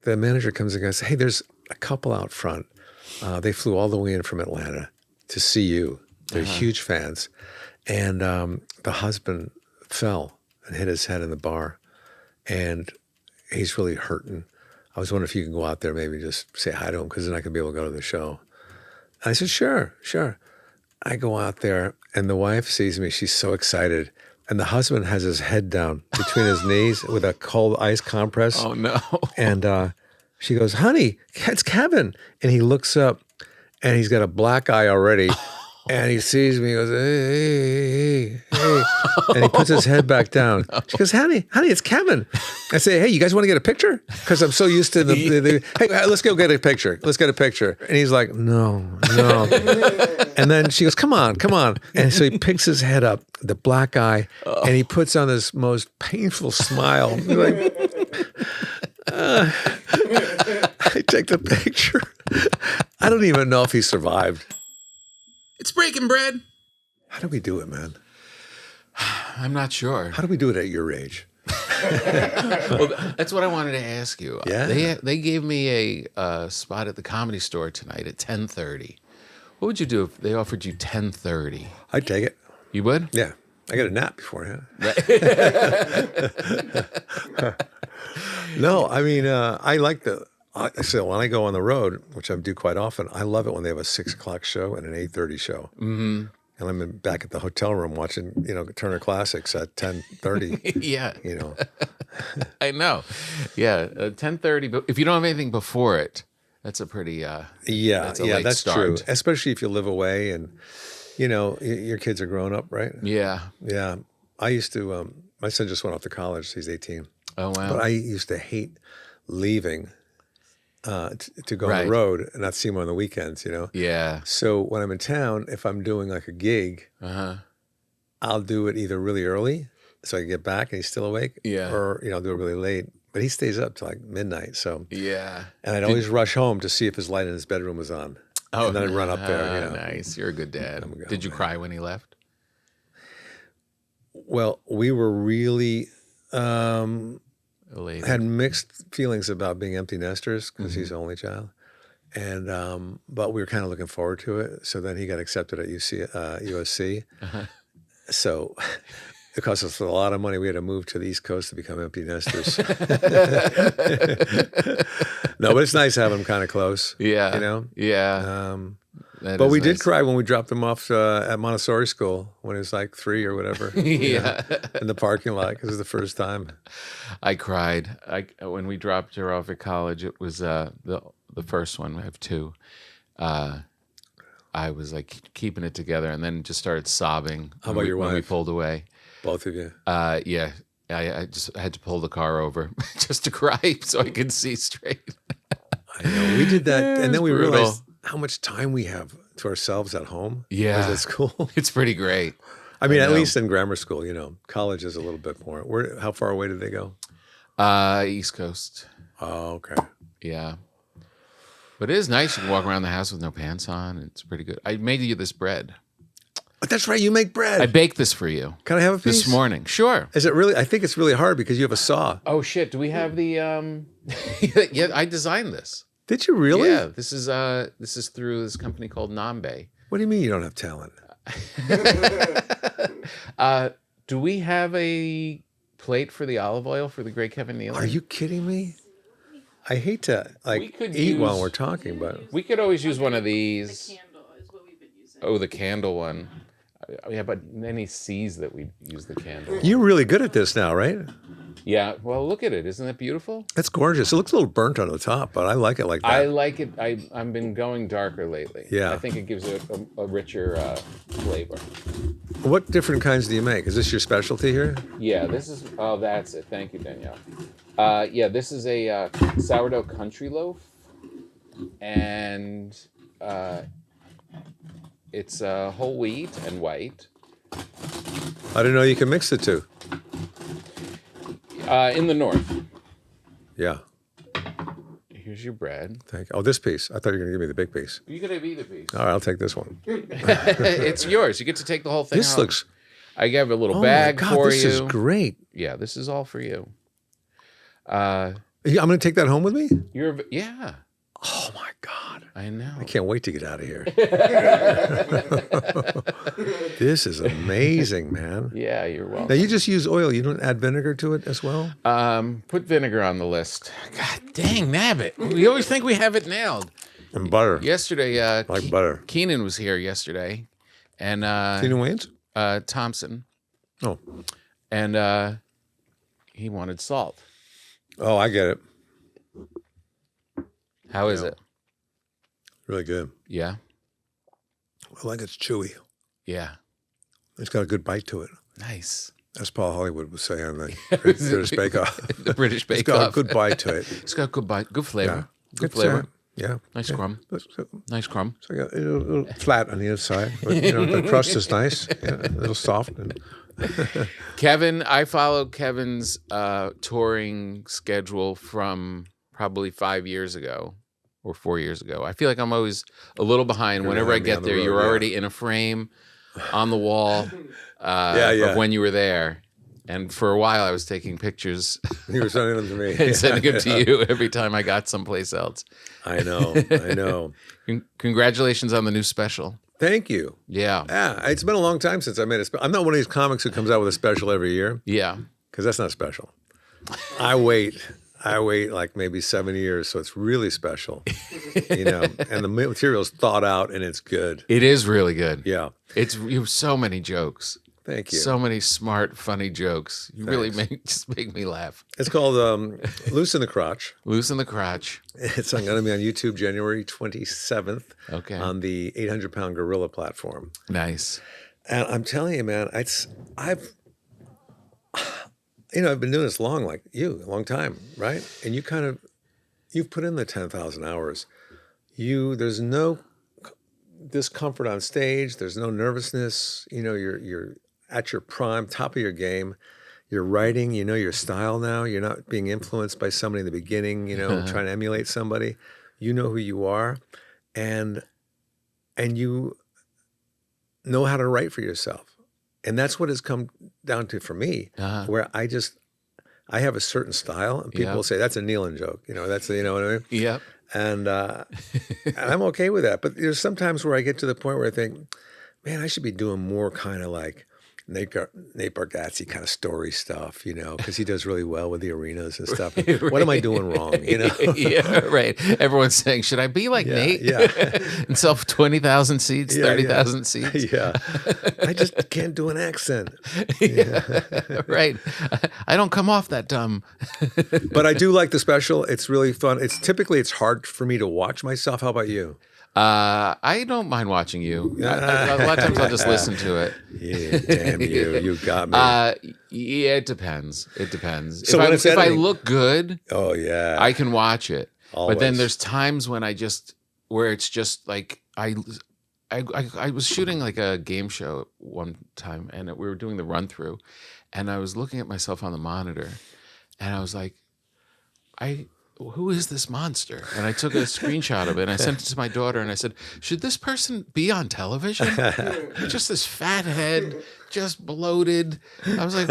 the manager comes and goes, hey, there's a couple out front. They flew all the way in from Atlanta to see you. They're huge fans. And the husband fell and hit his head in the bar. And he's really hurting. I was wondering if you can go out there, maybe just say hi to him, because then I could be able to go to the show. And I said, sure. I go out there, and the wife sees me. She's so excited. And the husband has his head down between his knees with a cold ice compress. Oh, no. And she goes, honey, it's Kevin. And he looks up, and he's got a black eye already. And he sees me, he goes, hey. And he puts his head back down. She goes, honey, it's Kevin. I say, hey, you guys want to get a picture? Because I'm so used to the hey, let's go get a picture. Let's get a picture. And he's like, no. And then she goes, come on. And so he picks his head up, the black eye, and he puts on this most painful smile. He's like, I take the picture. I don't even know if he survived. It's breaking bread. How do we do it, man? I'm not sure. How do we do it at your age? Well, that's what I wanted to ask you. Yeah. They gave me a spot at the Comedy Store tonight at 10:30. What would you do if they offered you 10:30? I'd take it. You would? Yeah. I got a nap beforehand. No, I mean, I like so when I go on the road, which I do quite often, I love it when they have a 6 o'clock show and an 8:30 show. Mm-hmm. And I'm back at the hotel room watching, Turner Classics at 10:30. Yeah. I know. Yeah, 10:30. But if you don't have anything before it, that's a pretty that's start. True. Especially if you live away and your kids are growing up, right? Yeah. Yeah. I used to. My son just went off to college. He's 18. Oh wow. But I used to hate leaving. To go on the road and not see him on the weekends, Yeah. So when I'm in town, if I'm doing like a gig, I'll do it either really early so I can get back and he's still awake, or I'll do it really late. But he stays up till like midnight, so yeah. And I'd always rush home to see if his light in his bedroom was on. Oh, and then I'd run up there. Nice, you're a good dad. Did you cry when he left? Well, we were really. Had mixed feelings about being empty nesters because he's the only child, and but we were kind of looking forward to it. So then he got accepted at USC. So it cost us a lot of money. We had to move to the East Coast to become empty nesters. No, but it's nice to have him kind of close. Yeah, yeah. But we did cry when we dropped him off at Montessori school when he was like 3 or whatever. In the parking lot because it was the first time. I cried. When we dropped her off at college. It was the first one. I have 2. I was like keeping it together, and then just started sobbing. How about your wife? When we pulled away? Both of you? Yeah. I just had to pull the car over just to cry so I could see straight. I know. We did that, and then we realized how much time we have to ourselves at home. Yeah. At school. It's pretty great. I mean, at least in grammar school, college is a little bit more. How far away did they go? East Coast. Oh, okay. Yeah. But it is nice. You can walk around the house with no pants on. It's pretty good. I made you this bread. But that's right. You make bread. I baked this for you. Can I have a piece? This morning. Sure. Is it really? I think it's really hard because you have a saw. Oh, shit. Do we have the... Yeah, I designed this. Did you really? Yeah. This is through this company called Nambe. What do you mean you don't have talent? Do we have a plate for the olive oil for the great Kevin Nealon? Are you kidding me? I hate to eat while we're talking, but we could always use one of these. The candle is what we've been using. Oh, the candle one. Yeah, but then he sees that we use the candle. You're really good at this now, right? Yeah. Well, look at it. Isn't it beautiful? That's gorgeous. It looks a little burnt on the top, but I like it like that. I like it. I've been going darker lately. Yeah. I think it gives it a richer flavor. What different kinds do you make? Is this your specialty here? Yeah, this is. Oh, that's it. Thank you, Danielle. Yeah, this is a sourdough country loaf, and it's whole wheat and white. I didn't know you can mix the two. In the north. Yeah. Here's your bread. Thank you. Oh, this piece. I thought you were going to give me the big piece. You could have either piece. All right, I'll take this one. It's yours. You get to take the whole thing. This home. looks... I have a little bag my God, for this you. This is great. Yeah, this is all for you. I'm going to take that home with me? Yeah. Oh, my God. I know. I can't wait to get out of here. This is amazing, man. Yeah, you're welcome. Now, you just use oil. You don't add vinegar to it as well? Put vinegar on the list. God dang, nabbit. We always think we have it nailed. And butter. Yesterday, Like butter. Keenan was here yesterday. And Keenan Wayans? Thompson. Oh. And he wanted salt. Oh, I get it. How is it? Really good. Yeah. I like it's chewy. Yeah. It's got a good bite to it. Nice. As Paul Hollywood would say on the British Bake Off. The British Bake It's got Off. a good bite to it. It's got good bite, good flavor. Yeah. Good It's, flavor. Yeah. Nice crumb. Nice crumb. So a little flat on the inside. But, the crust is nice. Yeah, a little soft. And Kevin, I follow Kevin's touring schedule from probably 5 years ago or 4 years ago. I feel like I'm always a little behind. Whenever I get there, you're already in a frame on the wall of when you were there. And for a while, I was taking pictures. You were sending them to me. And sending them to you every time I got someplace else. I know. Congratulations on the new special. Thank you. Yeah. Yeah, it's been a long time since I made a special. I'm not one of these comics who comes out with a special every year. Yeah. Because that's not special. I wait like maybe 7 years, so it's really special. And the material's thought out and it's good. It is really good. Yeah. You have so many jokes. Thank you. So many smart, funny jokes. You really make me laugh. It's called Loose in the Crotch. Loose in the Crotch. It's going to be on YouTube January 27th. Okay. On the 800-pound gorilla platform. Nice. And I'm telling you, man, I've been doing this long, like you, a long time, right? And you've put in the 10,000 hours. There's no discomfort on stage. There's no nervousness. You're at your prime, top of your game. You're writing, your style now. You're not being influenced by somebody in the beginning, trying to emulate somebody. You know who you are, and you know how to write for yourself. And that's what it's come down to for me, where I have a certain style, and people will say, that's a Nealon joke. That's you know what I mean? Yep. And I'm okay with that. But there's sometimes where I get to the point where I think, man, I should be doing more kind of like Nate Bargatze kind of story stuff, because he does really well with the arenas and stuff. Right. What am I doing wrong, Yeah, right. Everyone's saying, should I be like Nate? Yeah. And sell 20,000 seats, 30,000 seats? Yeah. I just can't do an accent. Right. I don't come off that dumb. But I do like the special. It's really fun. It's hard for me to watch myself. How about you? I don't mind watching you. A lot of times I'll just listen to it. Yeah, damn you. You got me. Yeah, it depends. So if I look good, oh yeah, I can watch it. Always. But then there's times when where it's just like I was shooting like a game show one time, and we were doing the run through, and I was looking at myself on the monitor, and I was like, who is this monster? And I took a screenshot of it and I sent it to my daughter and I said, should this person be on television? Just this fat head, just bloated. I was like,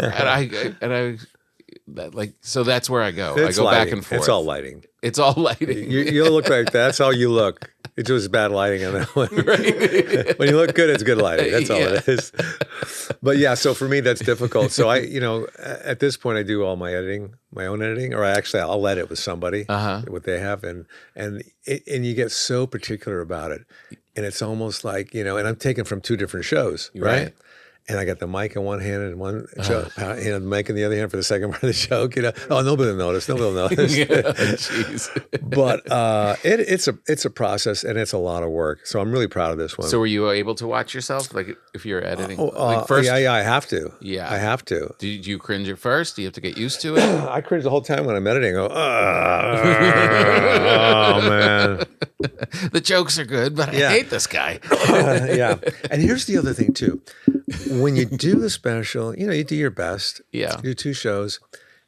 so that's where I go. I go lighting. back and forth. It's all lighting. It's all lighting. You look like that's how you look. It's just bad lighting on that one. Right. When you look good, it's good lighting. That's all it is. But yeah, so for me, that's difficult. So at this point, I do all my editing, my own editing, or I'll edit with somebody, what they have, and you get so particular about it, and it's almost like and I'm taken from two different shows, right? And I got the mic in one hand and one show, the mic in the other hand for the second part of the joke. Oh, nobody will notice. Nobody will notice. Jeez. But it's a process and it's a lot of work. So I'm really proud of this one. So were you able to watch yourself, like if you're editing? First, yeah, I have to. Yeah, I have to. Did you cringe at first? Do you have to get used to it? I cringe the whole time when I'm editing. I go, oh man. The jokes are good, but I hate this guy. Yeah. And here's the other thing too. When you do the special, you do your best. Yeah. You do 2 shows.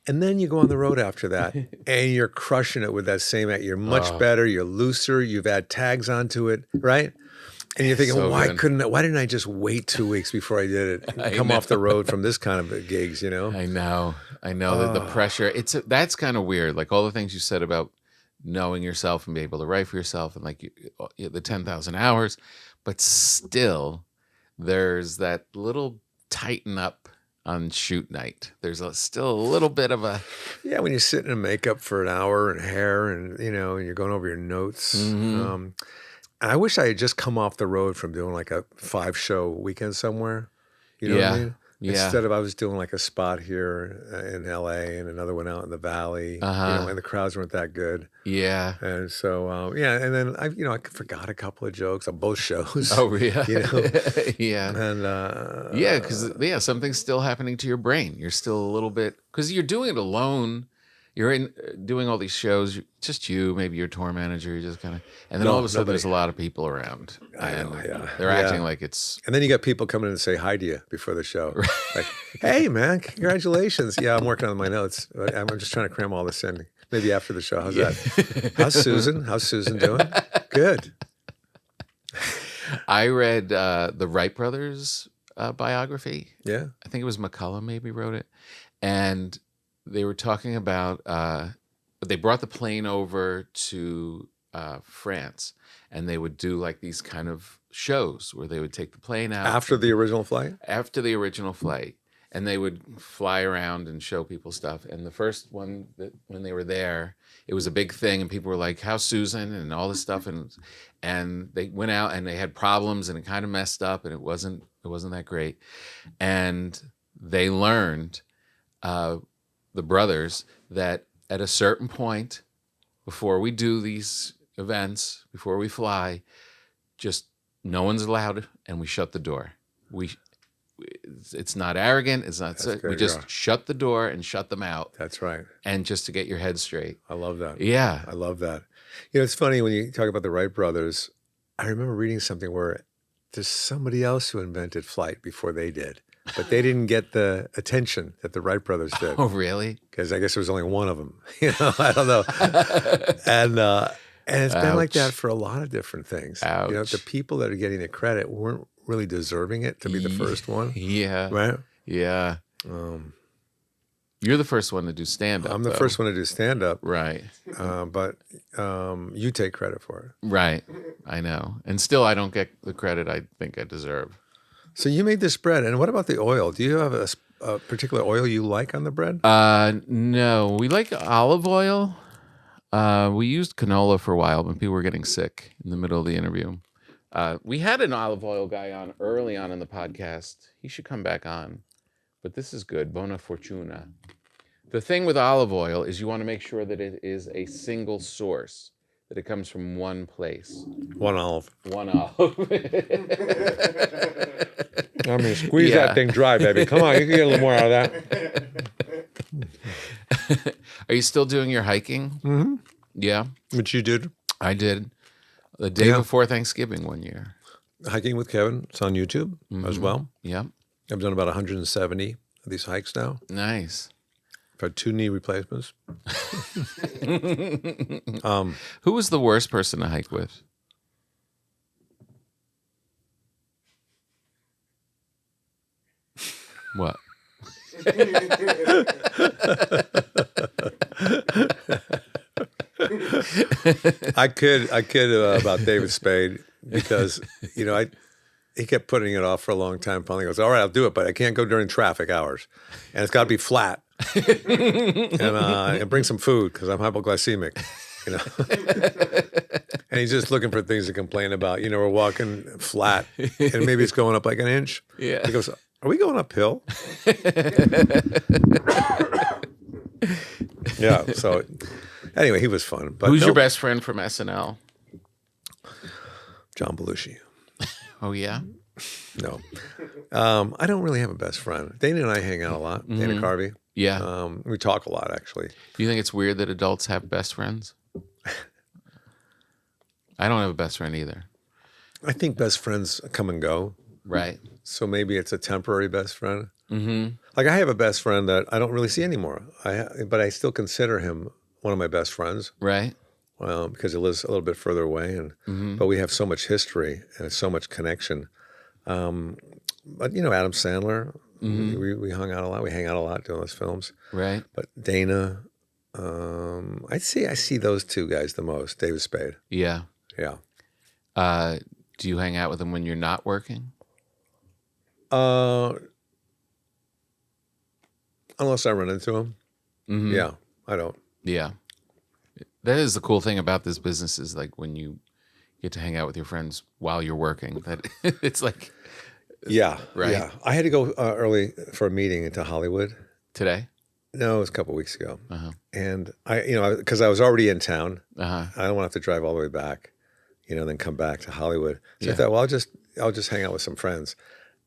And then you go on the road after that and you're crushing it with that same act. You're much better. You're looser. You've had tags onto it, right? And you're thinking, So why good. why didn't I just wait 2 weeks before I did it? I Come know. off the road from this kind of gigs, you know? I know. I know that the pressure, that's kind of weird. Like all the things you said about knowing yourself and be able to write for yourself and like the 10,000 hours, but still there's that little tighten up on shoot night. There's still a little bit of a, Yeah, when you're sitting in makeup for an hour and hair and, you know, and you're going over your notes. I wish I had just come off the road from doing like a 5-show weekend somewhere. You know what I yeah, mean? yeah. Instead of I was doing like a spot here in LA and another one out in the Valley, you know, Uh-huh. and the crowds weren't that good. Yeah. And so, yeah, and then I forgot a couple of jokes on both shows, Oh, yeah. you know, Yeah. and Yeah, because something's still happening to your brain. You're still a little bit because you're doing it alone. You're in doing all these shows, just you, maybe your tour manager. You're just kind of, and then all of a sudden nobody. there's a lot of people around, I and know, yeah. they're Yeah. acting like it's. And then you got people coming in and say hi to you before the show. Like, hey, man, congratulations. Yeah, I'm working on my notes. I'm just trying to cram all this in. Maybe after the show. How's that? How's Susan? How's Susan doing? Good. I read the Wright brothers biography. Yeah. I think it was McCullough maybe wrote it, and they were talking about. They brought the plane over to France, and they would do like these kind of shows where they would take the plane out After the original flight? after the original flight, and they would fly around and show people stuff. And the first one that when they were there, it was a big thing, and people were like, "How's Susan?" and all this stuff, and they went out and they had problems, and it kind of messed up, and it wasn't that great, and they learned the brothers that at a certain point before we do these events, before we fly, just no one's allowed, and we shut the door. It's not arrogant. It's not. We just shut the door and shut them out. That's right. And just to get your head straight. I love that. Yeah. I love that. You know, it's funny when you talk about the Wright brothers. I remember reading something where there's somebody else who invented flight before they did, but they didn't get the attention that the Wright brothers did. Oh, really? Because I guess there was only one of them. You know, I don't know. And it's been like that for a lot of different things. Ouch. You know, the people that are getting the credit weren't really deserving it to be the first one. Yeah. Right? Yeah. You're the first one to do stand-up. I'm the first one to do stand-up. Right. But you take credit for it. Right. I know. And still, I don't get the credit I think I deserve. So you made this bread. And what about the oil? Do you have a particular oil you like on the bread? No. We like olive oil. We used canola for a while when people were getting sick in the middle of the interview. We had an olive oil guy on early on in the podcast. He should come back on. But this is good. Buona fortuna. The thing with olive oil is you want to make sure that it is a single source, that it comes from one place. One olive. One olive. I mean, squeeze that thing dry, baby. Come on, you can get a little more out of that. Are you still doing your hiking? Mm-hmm. Yeah. Which you did? I did. The day before Thanksgiving one year. Hiking with Kevin. It's on YouTube as well. Yep. I've done about 170 of these hikes now. Nice. I've had 2 knee replacements. Who was the worst person to hike with? What? I could about David Spade because, you know, he kept putting it off for a long time. Finally goes, all right, I'll do it, but I can't go during traffic hours. And it's got to be flat. and bring some food because I'm hypoglycemic, you know. And he's just looking for things to complain about. You know, we're walking flat and maybe it's going up like an inch. Yeah. He goes, are we going uphill? Yeah. So anyway, he was fun. But who's your best friend from SNL? John Belushi. Oh, yeah? No. I don't really have a best friend. Dana and I hang out a lot. Dana Carvey. Yeah. We talk a lot, actually. Do you think it's weird that adults have best friends? I don't have a best friend either. I think best friends come and go. Right. So maybe it's a temporary best friend. Mm-hmm. Like I have a best friend that I don't really see anymore. But I still consider him one of my best friends. Right. because he lives a little bit further away, but we have so much history and so much connection. But Adam Sandler, we hung out a lot. We hang out a lot doing those films. Right. But Dana, I see those two guys the most. David Spade. Yeah. Yeah. Do you hang out with them when you're not working? Unless I run into them. Yeah, I don't. Yeah. That is the cool thing about this business is like when you get to hang out with your friends while you're working, that it's like. Yeah. Right. Yeah. I had to go early for a meeting into Hollywood. Today? No, it was a couple of weeks ago. And because I was already in town, I don't want to have to drive all the way back, then come back to Hollywood. So I thought, well, I'll just hang out with some friends.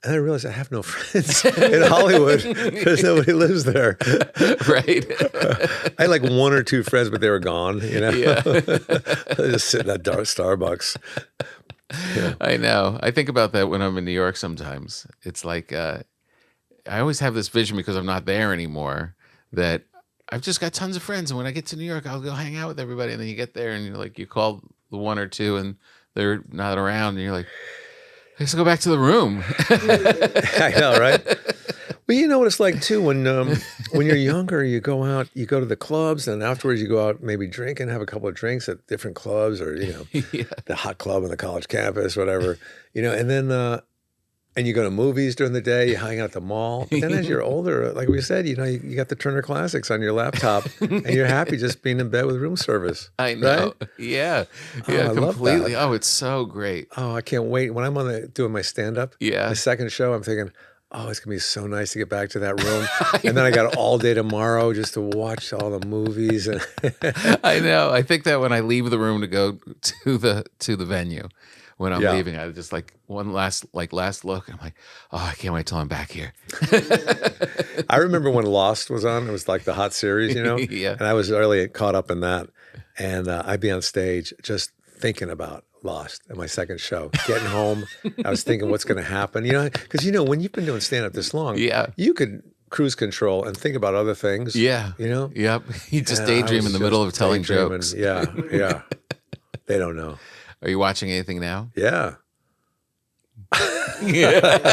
And I realized I have no friends in Hollywood because nobody lives there. Right. I had like one or two friends, but they were gone, Yeah. Just sitting at Starbucks. Yeah. I know. I think about that when I'm in New York sometimes. It's like I always have this vision because I'm not there anymore that I've just got tons of friends. And when I get to New York, I'll go hang out with everybody. And then you get there and you call the one or two and they're not around. And you're like, I guess I'll go back to the room. I know, right? Well, you know what it's like too when you're younger, you go out, you go to the clubs, and afterwards you go out maybe drink and have a couple of drinks at different clubs, or the hot club on the college campus, whatever, and then and you go to movies during the day, you hang out at the mall. But then as you're older, like we said, you got the Turner Classics on your laptop, and you're happy just being in bed with room service. I know. Right? Yeah. Oh, Yeah, I love completely. that. Oh, it's so great. Oh, I can't wait. When I'm doing my stand-up, Yeah. my second show, I'm thinking, oh, it's going to be so nice to get back to that room. And then I got all day tomorrow just to watch all the movies. And I know. I think that when I leave the room to go to the venue, when I'm leaving, I just like one last look. I'm like, oh, I can't wait till I'm back here. I remember when Lost was on. It was like the hot series, Yeah. And I was really caught up in that. And I'd be on stage just thinking about Lost at my second show. Getting home, I was thinking what's going to happen. Because when you've been doing stand-up this long, you could cruise control and think about other things. Yeah. Yep. You just daydream in the middle of telling jokes. Yeah. Yeah. They don't know. Are you watching anything now? Yeah. I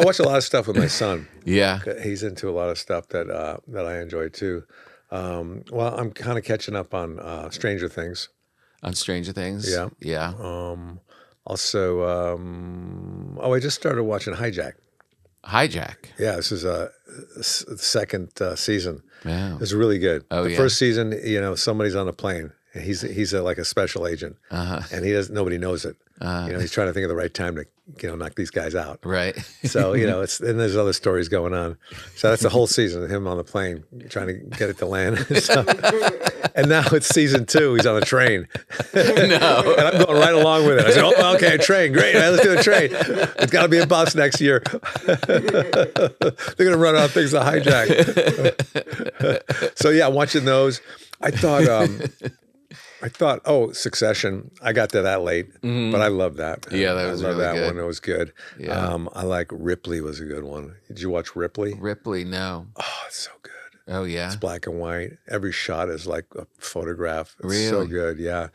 watch a lot of stuff with my son. Yeah. He's into a lot of stuff that I enjoy too. Well, I'm kind of catching up on Stranger Things. On Stranger Things? Yeah. Yeah. Also, I just started watching Hijack. Hijack? Yeah, this is the second season. Wow. It's really good. Oh, the first season, somebody's on a plane. And he's like a special agent, and nobody knows it. He's trying to think of the right time to knock these guys out. Right. So and there's other stories going on. So that's the whole season of him on the plane trying to get it to land. And now it's season 2. He's on the train. No. And I'm going right along with it. I said, "Oh, okay, train, great. All right, let's do the train. It's got to be a bus next year. They're going to run out of things to hijack." So yeah, watching those, I thought, Succession. I got to that late, but I love that. Man. Yeah, that was really that good. one. It was good. Yeah. I like Ripley was a good one. Did you watch Ripley? Ripley, no. Oh, it's so good. Oh, yeah? It's black and white. Every shot is like a photograph. It's Really? so good, yeah.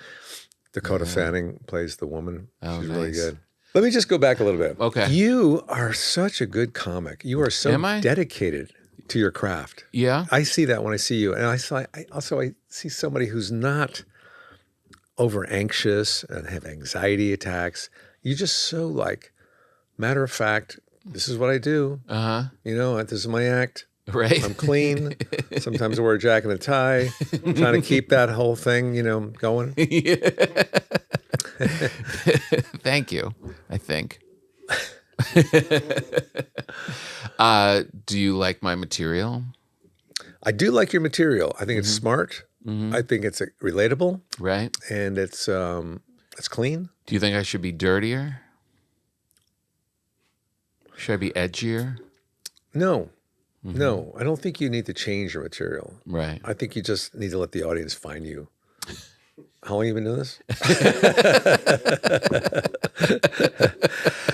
Dakota Fanning plays the woman. Oh, She's really nice. good. Let me just go back a little bit. Okay. You are such a good comic. You are so Am I? dedicated to your craft. Yeah? I see that when I see you. And I see somebody who's not over anxious and have anxiety attacks. You're just so matter of fact, this is what I do. This is my act. Right. I'm clean. Sometimes I wear a jacket and a tie. I'm trying to keep that whole thing, going. Thank you, I think. Do you like my material? I do like your material. I think it's smart. I think it's relatable. Right. And it's clean. Do you think I should be dirtier? Should I be edgier? No. No, I don't think you need to change your material. Right. I think you just need to let the audience find you. How long have you been doing this?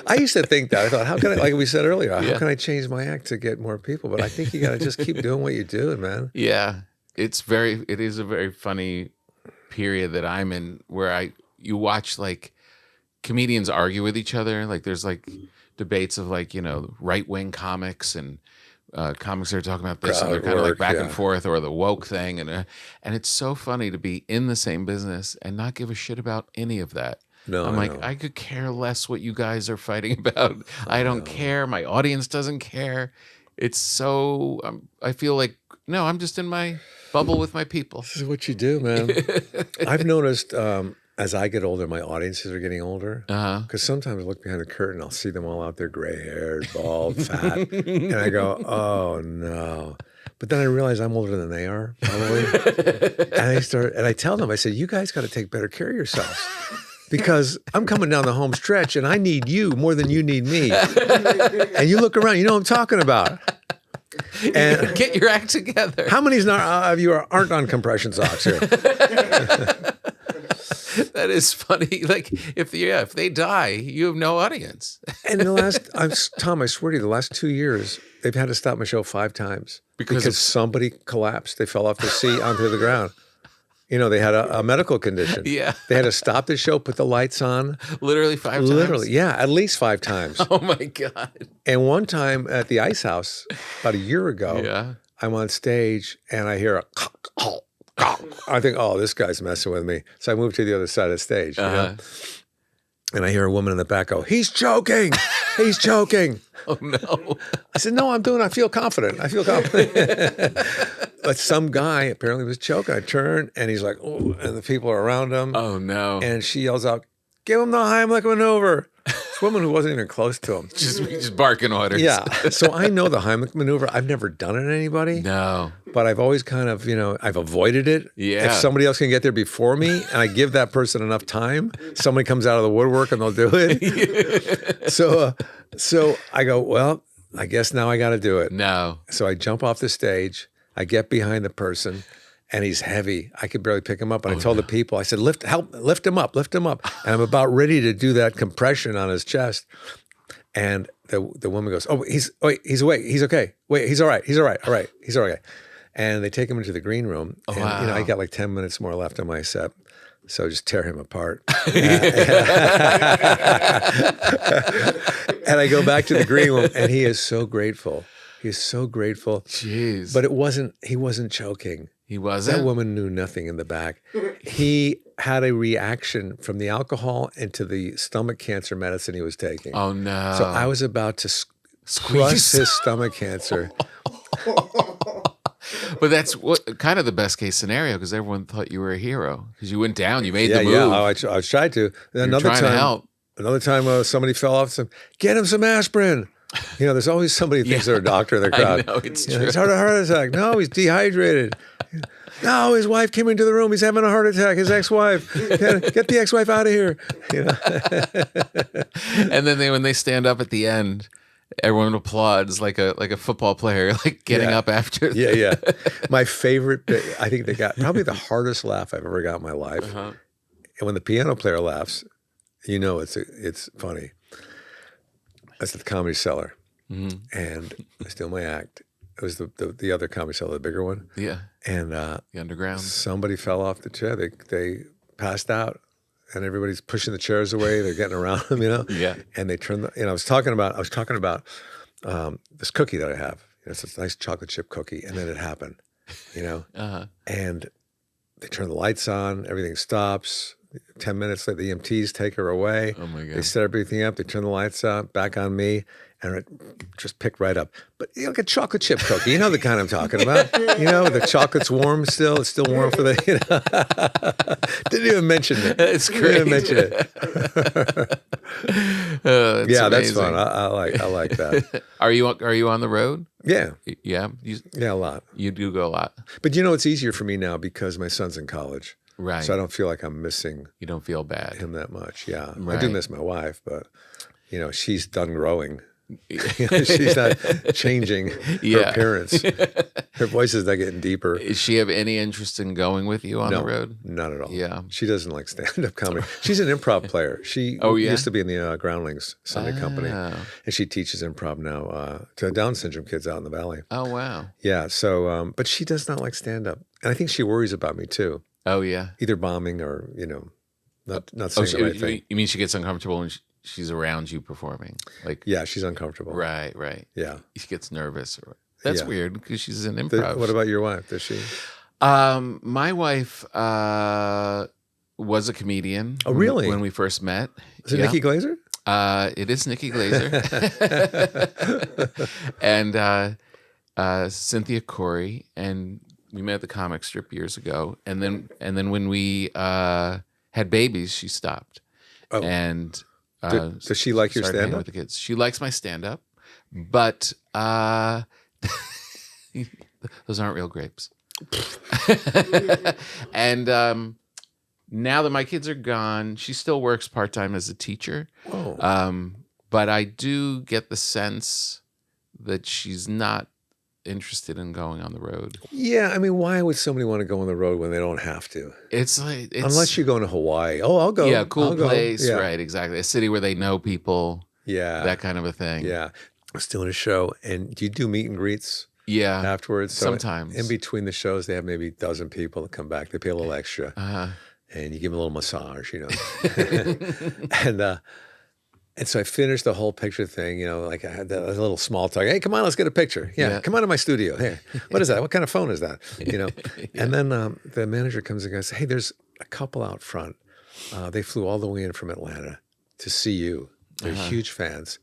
I used to think that. I thought, how can I, like we said earlier, how can I change my act to get more people? But I think you got to just keep doing what you're doing, man. Yeah. It is a very funny period that I'm in where you watch like comedians argue with each other. Like there's like debates of like, right-wing comics and comics that are talking about this and they're kind of like back and forth, or the woke thing. And it's so funny to be in the same business and not give a shit about any of that. No, I'm like, I could care less what you guys are fighting about. I don't care. My audience doesn't care. It's so, I feel like, no, I'm just in my bubble with my people. This is what you do, man. I've noticed as I get older, my audiences are getting older. Because sometimes I look behind the curtain, I'll see them all out there, gray-haired, bald, fat. And I go, oh, no. But then I realize I'm older than they are, probably. And I tell them, I said, you guys got to take better care of yourselves. Because I'm coming down the home stretch and I need you more than you need me. And you look around, you know what I'm talking about. And get your act together. How many of you aren't on compression socks here? That is funny. Like if they die, you have no audience. And Tom, I swear to you, the last 2 years, they've had to stop my show 5 times because somebody collapsed. They fell off the seat onto the ground. They had a medical condition. Yeah. They had to stop the show, put the lights on. Literally 5 times? Literally, yeah, at least 5 times. Oh, my God. And one time at the Ice House, about a year ago, I'm on stage and I hear a I think, oh, this guy's messing with me. So I moved to the other side of the stage. And I hear a woman in the back go, he's choking. He's choking. Oh, no. I said, no, I feel confident. But some guy apparently was choking. I turn and he's like, oh, and the people are around him. Oh, no. And she yells out, give him the Heimlich maneuver. This woman who wasn't even close to him. Just barking orders. Yeah. So I know the Heimlich maneuver. I've never done it to anybody. No. But I've always kind of, I've avoided it. Yeah. If somebody else can get there before me and I give that person enough time, somebody comes out of the woodwork and they'll do it. So I go, well, I guess now I got to do it. No. So I jump off the stage. I get behind the person, and he's heavy. I could barely pick him up. And I told the people, I said, lift him up. And I'm about ready to do that compression on his chest. And the woman goes, he's awake. He's okay. Wait, he's all right. He's all right. He's all right. And they take him into the green room. And, I got like 10 minutes more left on my set. So just tear him apart. And I go back to the green room, and he is so grateful. He's so grateful. Jeez. But he wasn't choking. He wasn't? That woman knew nothing in the back. He had a reaction from the alcohol into the stomach cancer medicine he was taking. Oh, no. So I was about to crush his stomach cancer. But that's kind of the best case scenario, because everyone thought you were a hero because you went down, you made the move. Yeah, I was trying to. Another time, to help. Another time, somebody fell off. Get him some aspirin. There's always somebody who thinks they're a doctor in the crowd. I know, it's true. He's had a heart attack. No, he's dehydrated. No, his wife came into the room. He's having a heart attack. His ex-wife. Get the ex-wife out of here. And then when they stand up at the end, everyone applauds like a football player, like getting up after. Yeah. My favorite bit, I think they got probably the hardest laugh I've ever got in my life. And when the piano player laughs, it's funny. That's at the Comedy Cellar. And I steal my act. It was the other Comedy Cellar, the bigger one. Yeah. And the underground. Somebody fell off the chair. They passed out, and everybody's pushing the chairs away. They're getting around them, Yeah. And they turned. I was talking about this cookie that I have. It's this nice chocolate chip cookie, and then it happened, And they turn the lights on. Everything stops. 10 minutes later, the EMTs take her away. Oh, my God. They set everything up. They turn the lights out, back on me, and it just picked right up. But like a chocolate chip cookie. You know the kind I'm talking about. The chocolate's warm still. It's still warm for the, Didn't even mention it. It's great. Didn't even mention it. Yeah, that's fun. I like that. Are you on the road? Yeah. Yeah? Yeah, a lot. You do go a lot. But it's easier for me now because my son's in college. Right. So I don't feel like I'm missing. You don't feel bad. Him that much. Yeah. Right. I do miss my wife, but she's done growing. She's not changing her appearance. Her voice is not getting deeper. Does she have any interest in going with you on the road? Not at all. Yeah. She doesn't like stand-up comedy. She's an improv player. She used to be in the Groundlings Sunday Company. And she teaches improv now to Down syndrome kids out in the Valley. Oh, wow. Yeah. So, but she does not like stand-up. And I think she worries about me too. Oh yeah. either bombing or not Oh, saying the right thing. you mean she gets uncomfortable when she's around you performing? Like, Yeah, she's uncomfortable. right. Yeah, She gets nervous. That's yeah. weird because she's an improv. What about your wife? Does she? My wife was a comedian. Oh, really? When we first met. Is it Nikki Glaser? It is Nikki Glaser. And Cynthia Corey, and we met at the comic strip years ago. And then when we had babies, she stopped. Oh. And does she like your started hanging stand-up? with the kids? She likes my stand-up, but those aren't real grapes. And now that my kids are gone, she still works part-time as a teacher. Oh. But I do get the sense that she's not interested in going on the road. Yeah, I mean, why would somebody want to go on the road when they don't have to? Unless you're going to Hawaii. Oh, I'll go. Yeah, cool I'll go. place. Yeah. Right, exactly. A city where they know people. Yeah. That kind of a thing. Yeah. I was doing a show, and do you do meet and greets? Yeah. Afterwards? So sometimes. In between the shows, they have maybe a dozen people that come back. They pay a little extra. And you give them a little massage, And so I finished the whole picture thing, like I had a little small talk. Hey, come on, let's get a picture. Yeah, come on to my studio. Hey, what is that? What kind of phone is that? Yeah. And then the manager comes and goes, hey, there's a couple out front. They flew all the way in from Atlanta to see you. They're huge fans.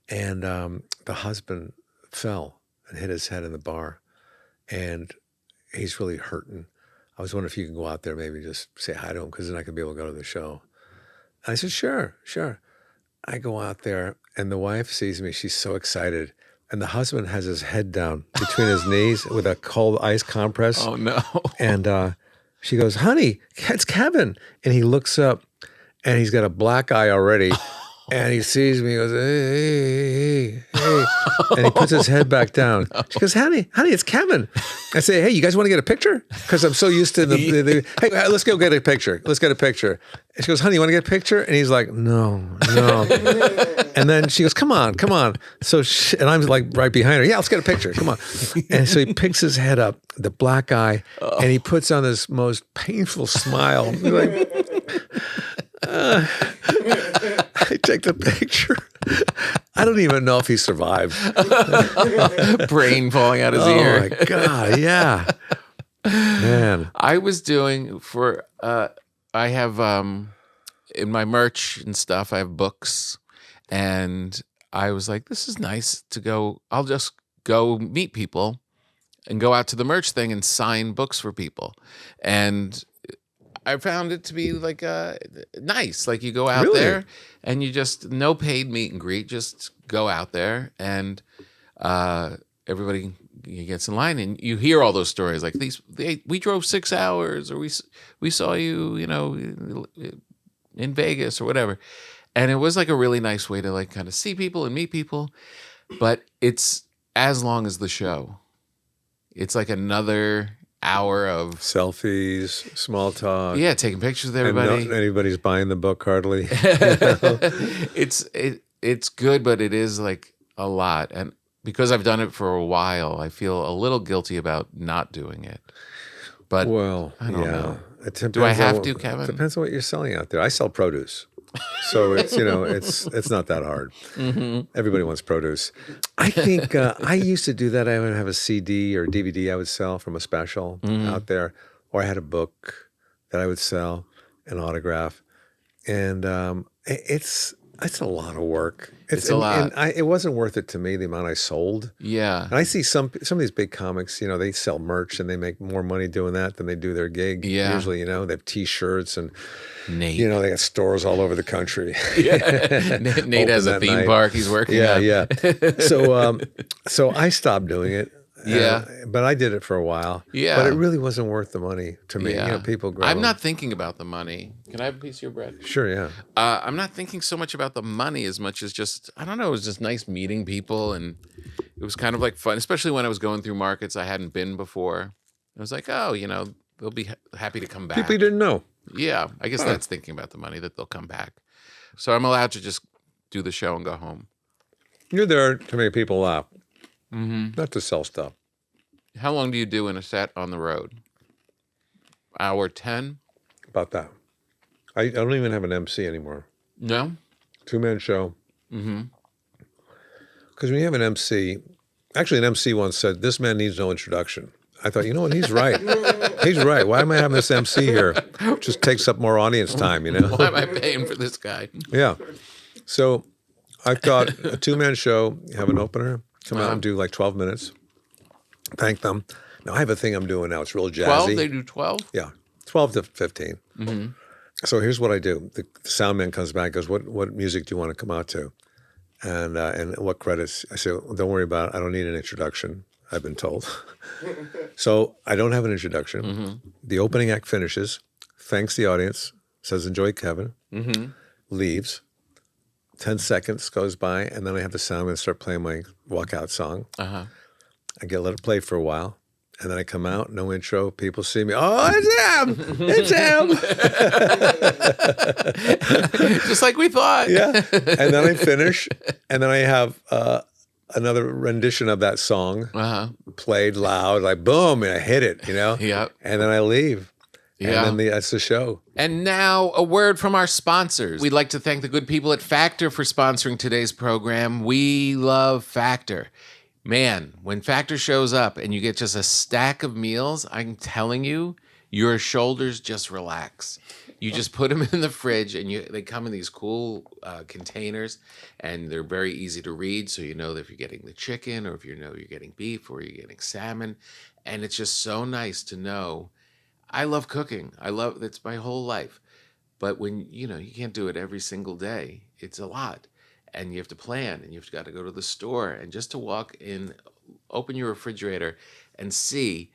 And the husband fell and hit his head in the bar. And he's really hurting. I was wondering if you can go out there, maybe just say hi to him, because then I could be able to go to the show. And I said, sure. I go out there, and the wife sees me. She's so excited. And the husband has his head down between his knees with a cold ice compress. Oh, no. And she goes, honey, it's Kevin. And he looks up, and he's got a black eye already. And he sees me, he goes, hey. And he puts his head back down. She goes, honey, it's Kevin. I say, hey, you guys want to get a picture? Because I'm so used to the hey, let's go get a picture. Let's get a picture. And she goes, honey, you want to get a picture? And he's like, no. And then she goes, come on. So and I'm like right behind her. Yeah, let's get a picture. Come on. And so he picks his head up, the black eye, and he puts on this most painful smile. He's like, I take the picture. I don't even know if he survived. Brain falling out his ear. Oh my God, yeah. Man. I was doing I have in my merch and stuff, I have books, and I was like, this is nice to go. I'll just go meet people and go out to the merch thing and sign books for people. And I found it to be like nice. Like you go out there and you just no paid meet and greet. Just go out there and everybody gets in line and you hear all those stories like we drove 6 hours or we saw you in Vegas or whatever. And it was like a really nice way to like kind of see people and meet people. But it's as long as the show. It's like another hour of selfies, small talk. Yeah, taking pictures with everybody. And anybody's buying the book hardly. It's good, but it is like a lot. And because I've done it for a while, I feel a little guilty about not doing it. But I don't know. Do I have to, Kevin? It depends on what you're selling out there. I sell produce. So it's it's not that hard. Mm-hmm. Everybody wants produce. I think I used to do that. I would have a CD or DVD I would sell from a special out there, or I had a book that I would sell, an autograph, and it's a lot of work. It's a lot. And it wasn't worth it to me, the amount I sold. Yeah. And I see some of these big comics, they sell merch and they make more money doing that than they do their gig. Yeah. Usually, they have T-shirts and, Nate. they got stores all over the country. Yeah. Nate has a theme park he's working at. Yeah. So I stopped doing it. Yeah. But I did it for a while. Yeah. But it really wasn't worth the money to me. Yeah. People grab I'm them. not thinking about the money. Can I have a piece of your bread? Sure, yeah. I'm not thinking so much about the money as much as just, I don't know, it was just nice meeting people. And it was kind of like fun, especially when I was going through markets I hadn't been before. I was like, oh, they'll be happy to come back. People you didn't know. Yeah. I guess that's thinking about the money, that they'll come back. So I'm allowed to just do the show and go home. You're there to make people laugh, Mm-hmm. not to sell stuff. How long do you do in a set on the road? hour 10. About that. I don't even have an MC anymore. No? 2-man show. Mm-hmm. Because when you have an MC, actually an MC once said, this man needs no introduction. I thought, you know what, he's right. He's right. Why am I having this MC here? It just takes up more audience time, you know? Why am I paying for this guy? Yeah. So I thought a 2-man show, you have an opener, come out and do like 12 minutes, thank them. Now I have a thing I'm doing now. It's real jazzy. 12? They do 12? Yeah, 12 to 15. Mm-hmm. So here's what I do. The sound man comes back and goes, what music do you want to come out to? And what credits? I say, well, don't worry about it. I don't need an introduction, I've been told. So I don't have an introduction. Mm-hmm. The opening act finishes, thanks the audience, says, enjoy Kevin, leaves. 10 seconds goes by, and then I have the sound man start playing my walkout song. Uh-huh. I let it play for a while. And then I come out, no intro. People see me. Oh, it's him! It's him! Just like we thought. Yeah. And then I finish, and then I have another rendition of that song played loud, like boom, and I hit it, you know? Yep. And then I leave. Yeah. And then that's the show. And now a word from our sponsors. We'd like to thank the good people at Factor for sponsoring today's program. We love Factor. Man, when Factor shows up and you get just a stack of meals, I'm telling you, your shoulders just relax. You just put them in the fridge, and they come in these cool containers, and they're very easy to read, so you know if you're getting the chicken, or if you know you're getting beef, or you're getting salmon. And it's just so nice to know. I love cooking. It's my whole life. But when, you can't do it every single day, it's a lot. And you have to plan, and you've got to go to the store, and just to walk in, open your refrigerator and see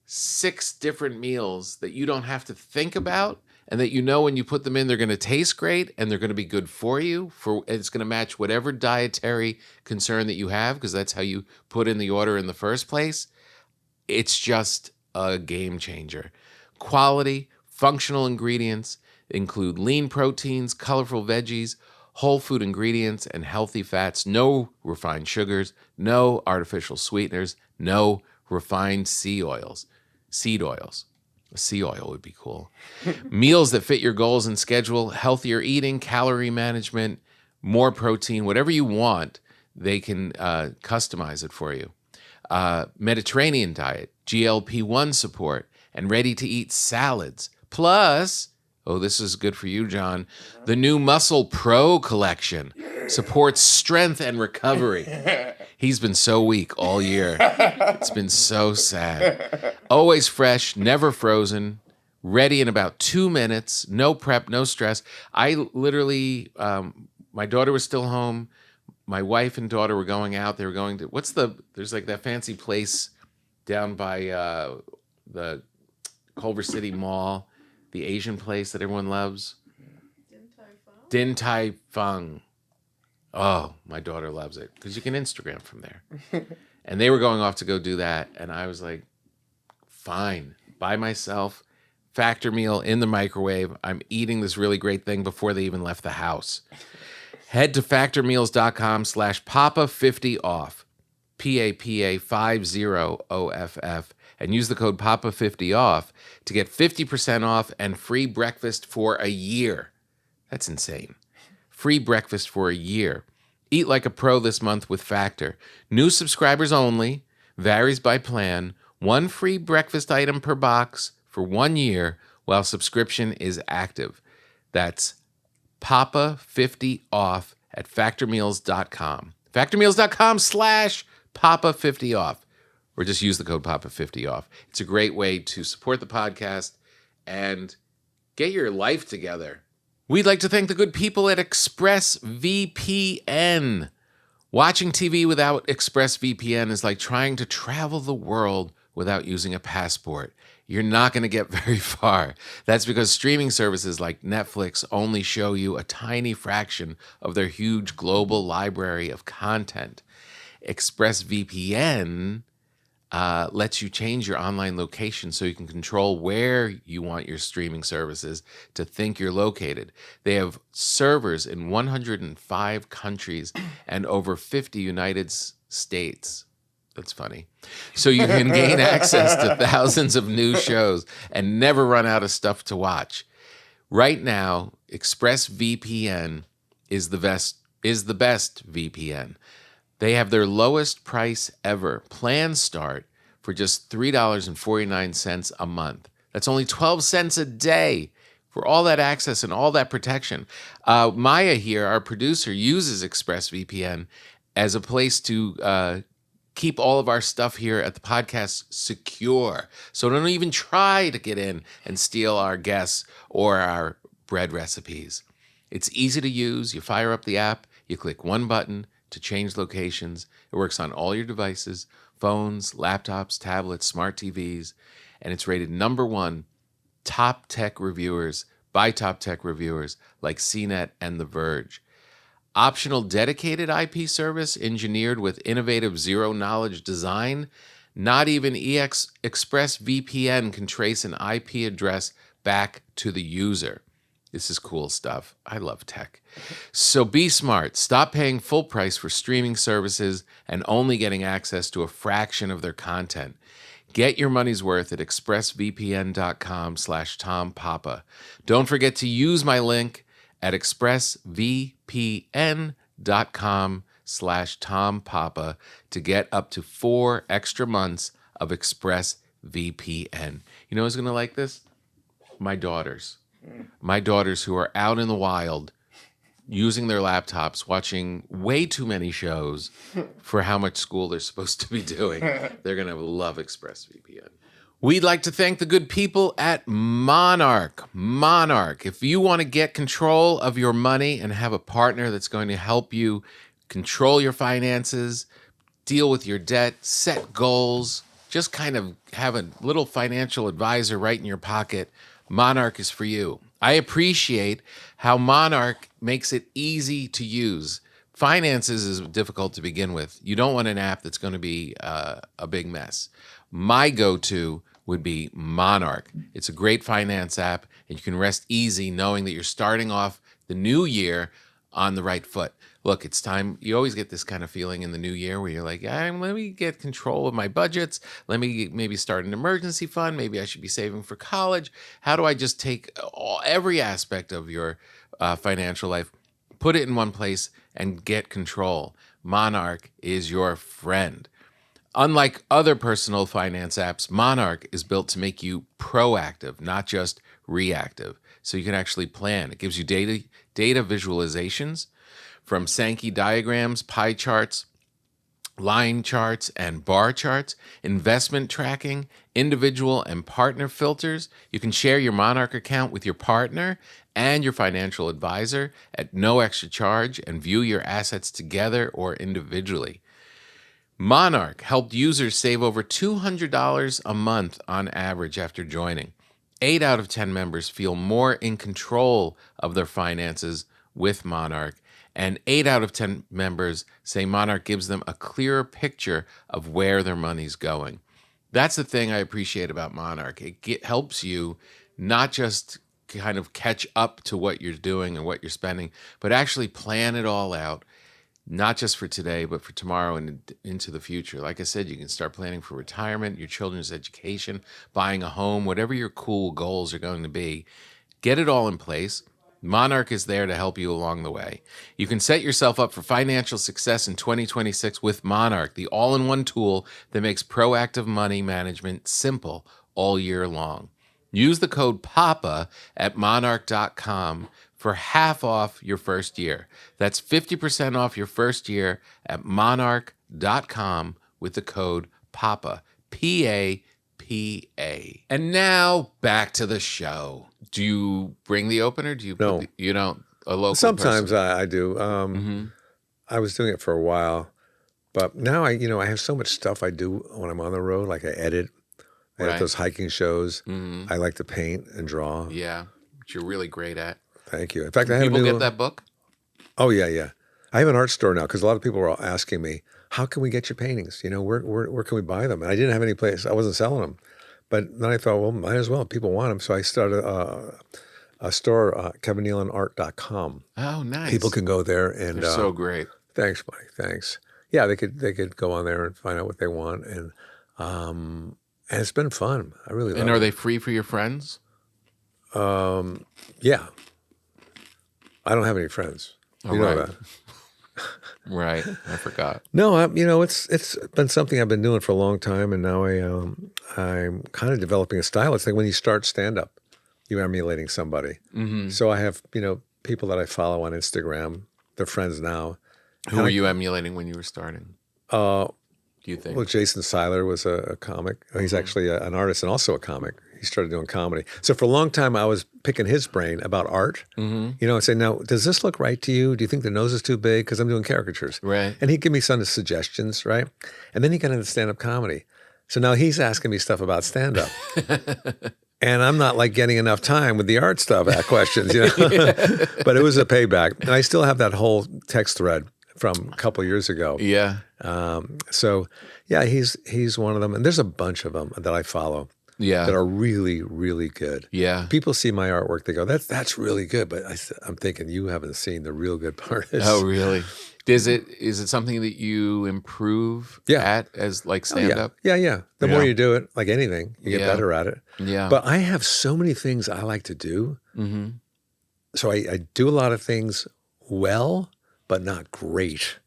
6 different meals that you don't have to think about, and that when you put them in, they're going to taste great, and they're going to be good for you. It's going to match whatever dietary concern that you have, because that's how you put in the order in the first place. It's just a game changer. Quality, functional ingredients include lean proteins, colorful veggies, whole food ingredients, and healthy fats. No refined sugars, no artificial sweeteners, no refined seed oils. A sea oil would be cool. Meals that fit your goals and schedule, healthier eating, calorie management, more protein, whatever you want, they can customize it for you. Mediterranean diet, GLP-1 support, and ready-to-eat salads. Plus, this is good for you, John, the new Muscle Pro collection supports strength and recovery. He's been so weak all year. It's been so sad. Always fresh, never frozen, ready in about 2 minutes, no prep, no stress. I literally, my daughter was still home. My wife and daughter were going out. They were going to, there's like that fancy place down by the Culver City Mall, the Asian place that everyone loves. Din Tai Fung. Oh, my daughter loves it because you can Instagram from there. And they were going off to go do that. And I was like, fine, by myself, Factor meal in the microwave. I'm eating this really great thing before they even left the house. Head to factormeals.com/Papa50off, PAPA50OFF, and use the code PAPA50off to get 50% off and free breakfast for a year. That's insane. Free breakfast for a year. Eat like a pro this month with Factor. New subscribers only. Varies by plan. 1 free breakfast item per box for 1 year while subscription is active. That's Papa50off at factormeals.com. Factormeals.com/Papa50off. Or just use the code Papa50off. It's a great way to support the podcast and get your life together. We'd like to thank the good people at ExpressVPN. Watching TV without ExpressVPN is like trying to travel the world without using a passport. You're not going to get very far. That's because streaming services like Netflix only show you a tiny fraction of their huge global library of content. ExpressVPN lets you change your online location so you can control where you want your streaming services to think you're located. They have servers in 105 countries and over 50 United States. That's funny. So you can gain access to thousands of new shows and never run out of stuff to watch. Right now, ExpressVPN is the best VPN. They have their lowest price ever. Plans start for just $3.49 a month. That's only 12 cents a day for all that access and all that protection. Maya here, our producer, uses ExpressVPN as a place to keep all of our stuff here at the podcast secure. So don't even try to get in and steal our guests or our bread recipes. It's easy to use. You fire up the app, you click one button to change locations. It works on all your devices, phones, laptops, tablets, smart TVs, and it's rated #1 top tech reviewers by top tech reviewers like CNET and The Verge. Optional dedicated IP service engineered with innovative zero-knowledge design. Not even ExpressVPN can trace an IP address back to the user. This is cool stuff. I love tech. So be smart. Stop paying full price for streaming services and only getting access to a fraction of their content. Get your money's worth at expressvpn.com/TomPapa. Don't forget to use my link at expressvpn.com/TomPapa to get up to 4 extra months of ExpressVPN. You know who's going to like this? My daughters. My daughters who are out in the wild using their laptops, watching way too many shows for how much school they're supposed to be doing. They're going to love ExpressVPN. We'd like to thank the good people at Monarch. Monarch, if you want to get control of your money and have a partner that's going to help you control your finances, deal with your debt, set goals, just kind of have a little financial advisor right in your pocket, Monarch is for you. I appreciate how Monarch makes it easy to use. Finances is difficult to begin with. You don't want an app that's going to be a big mess. My go-to would be Monarch. It's a great finance app, and you can rest easy knowing that you're starting off the new year on the right foot. Look, it's time. You always get this kind of feeling in the new year where you're like, let me get control of my budgets. Let me maybe start an emergency fund. Maybe I should be saving for college. How do I just take every aspect of your financial life, put it in one place, and get control? Monarch is your friend. Unlike other personal finance apps, Monarch is built to make you proactive, not just reactive. So you can actually plan. It gives you data visualizations from Sankey diagrams, pie charts, line charts, and bar charts, investment tracking, individual and partner filters. You can share your Monarch account with your partner and your financial advisor at no extra charge and view your assets together or individually. Monarch helped users save over $200 a month on average after joining. 8 out of 10 members feel more in control of their finances with Monarch, and 8 out of 10 members say Monarch gives them a clearer picture of where their money's going. That's the thing I appreciate about Monarch. It helps you not just kind of catch up to what you're doing and what you're spending, but actually plan it all out, not just for today, but for tomorrow and into the future. Like I said, you can start planning for retirement, your children's education, buying a home, whatever your cool goals are going to be. Get it all in place. Monarch is there to help you along the way. You can set yourself up for financial success in 2026 with Monarch, the all-in-one tool that makes proactive money management simple all year long. Use the code PAPA at monarch.com for half off your first year. That's 50% off your first year at monarch.com with the code PAPA, P-A-P-A. And now back to the show. Do you bring the opener? Do you? No. You don't? A local Sometimes person? I do. I was doing it for a while, but now I have so much stuff I do when I'm on the road. Like I edit Right. those hiking shows. I like to paint and draw. Yeah, which you're really great at. Thank you. In fact, I have People get that book? Oh yeah. I have an art store now because a lot of people were asking me, "How can we get your paintings? Where can we buy them?" And I didn't have any place. I wasn't selling them, but then I thought, well, might as well. People want them, so I started a store, KevinNealonArt.com. Oh, nice. People can go there and They're so great. Thanks, buddy. Thanks. yeah, they could go on there and find out what they want, and it's been fun. I really love And it. are they free for your friends? Yeah, I don't have any friends. Oh, You know right. that. Right. I forgot. No, it's been something I've been doing for a long time, and now I'm kind of developing a style. It's like when you start stand up, you're emulating somebody. Mm-hmm. So I have people that I follow on Instagram. They're friends now. Who were you emulating when you were starting? Do you think? Well, Jason Seiler was a comic. He's actually an artist and also a comic. He started doing comedy. So for a long time, I was picking his brain about art, and saying, now, does this look right to you? Do you think the nose is too big? Because I'm doing caricatures. Right. And he'd give me some suggestions, right? And then he got into stand-up comedy. So now he's asking me stuff about stand-up. And I'm not like getting enough time with the art stuff questions, But it was a payback. And I still have that whole text thread from a couple of years ago. Yeah. So yeah, he's one of them. And there's a bunch of them that I follow Yeah. that are really, really good. Yeah. People see my artwork, they go, that's really good. But I'm thinking, you haven't seen the real good part. Oh, really? Is it something that you improve at as like stand up? Yeah. The more you do it, like anything, you get better at it. Yeah. But I have so many things I like to do. Mm-hmm. So I do a lot of things well, but not great.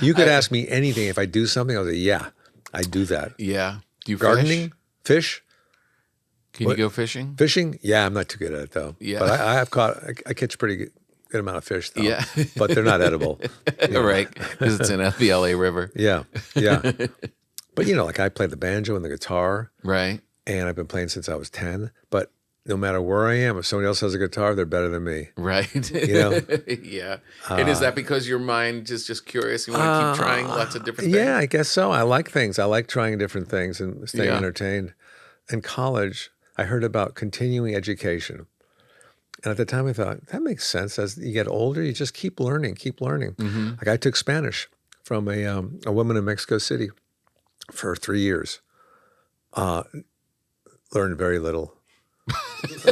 You could ask me anything. If I do something, I'll say, yeah, I do that. Yeah. Do you Gardening, fish. Can you go fishing? Fishing? Yeah, I'm not too good at it though. Yeah. But I catch a pretty good amount of fish though. Yeah. But they're not edible. Right. Because it's in the LA River. Yeah. But like I play the banjo and the guitar. Right. And I've been playing since I was 10. But no matter where I am, if somebody else has a guitar, they're better than me. Right. Yeah. And is that because your mind is just curious? You want to keep trying lots of different things? Yeah, I guess so. I like things. I like trying different things and staying entertained. In college, I heard about continuing education. And at the time I thought, that makes sense. As you get older, you just keep learning. Mm-hmm. Like I took Spanish from a woman in Mexico City for 3 years. Learned very little.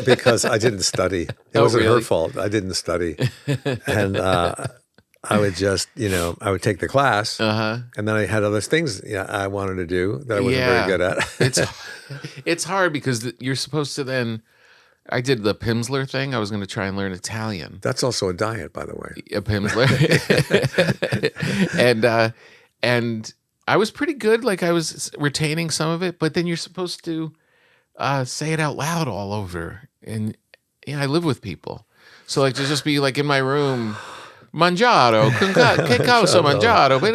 Because I didn't study. It wasn't her fault. I didn't study. And I would just, I would take the class, and then I had other things I wanted to do that I wasn't very good at. It's hard because you're supposed to then. I did the Pimsleur thing. I was going to try and learn Italian. That's also a diet, by the way. A Pimsleur. and I was pretty good. Like I was retaining some of it, but then you're supposed to say it out loud all over. And I live with people. So like to just be like in my room, mangiato, che causa mangiato. But,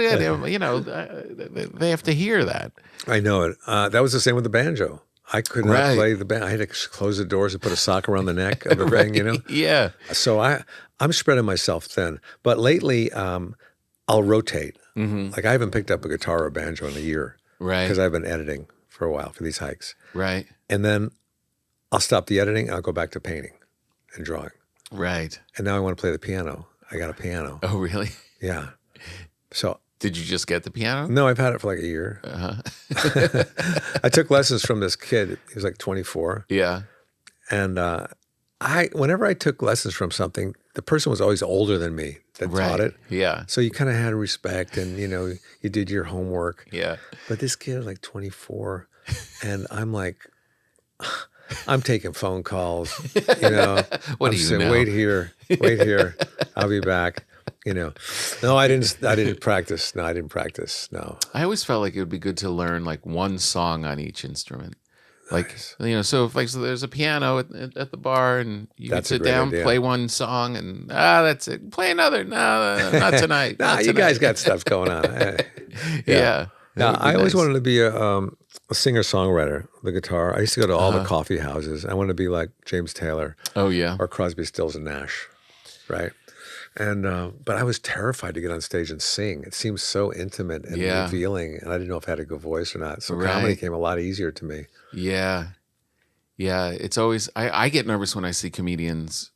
they have to hear that. I know it. That was the same with the banjo. I could not play the band. I had to close the doors and put a sock around the neck of the thing, Yeah. So I'm spreading myself thin. But lately, I'll rotate. Mm-hmm. Like I haven't picked up a guitar or a banjo in a year. Right. Because I've been editing for a while for these hikes. Right. And then I'll stop the editing and I'll go back to painting and drawing. Right. And now I want to play the piano. I got a piano. Oh, really? Yeah. So did you just get the piano? no, I've had it for like a year. I took lessons from this kid. He was like 24. Yeah. And whenever I took lessons from something, the person was always older than me that taught it. Yeah. So you kind of had respect and, you did your homework. Yeah. But this kid is like 24 and I'm like, I'm taking phone calls, What I'm do you saying, know? wait here. I'll be back. No, I didn't practice. No, I didn't practice. No. I always felt like it would be good to learn like one song on each instrument. Like, Nice. so if so there's a piano at the bar and you can That's a sit great down, idea. play one song and that's it. Play another. No, not tonight. Nah, not you guys tonight. got stuff going on. Yeah. Now, That would be I always nice. wanted to be a singer-songwriter, the guitar. I used to go to all the coffee houses. I wanted to be like James Taylor Oh, yeah. or Crosby, Stills, and Nash, right? And but I was terrified to get on stage and sing. It seemed so intimate and revealing, and I didn't know if I had a good voice or not. So comedy Right. came a lot easier to me. Yeah. Yeah. It's always, I get nervous when I see comedians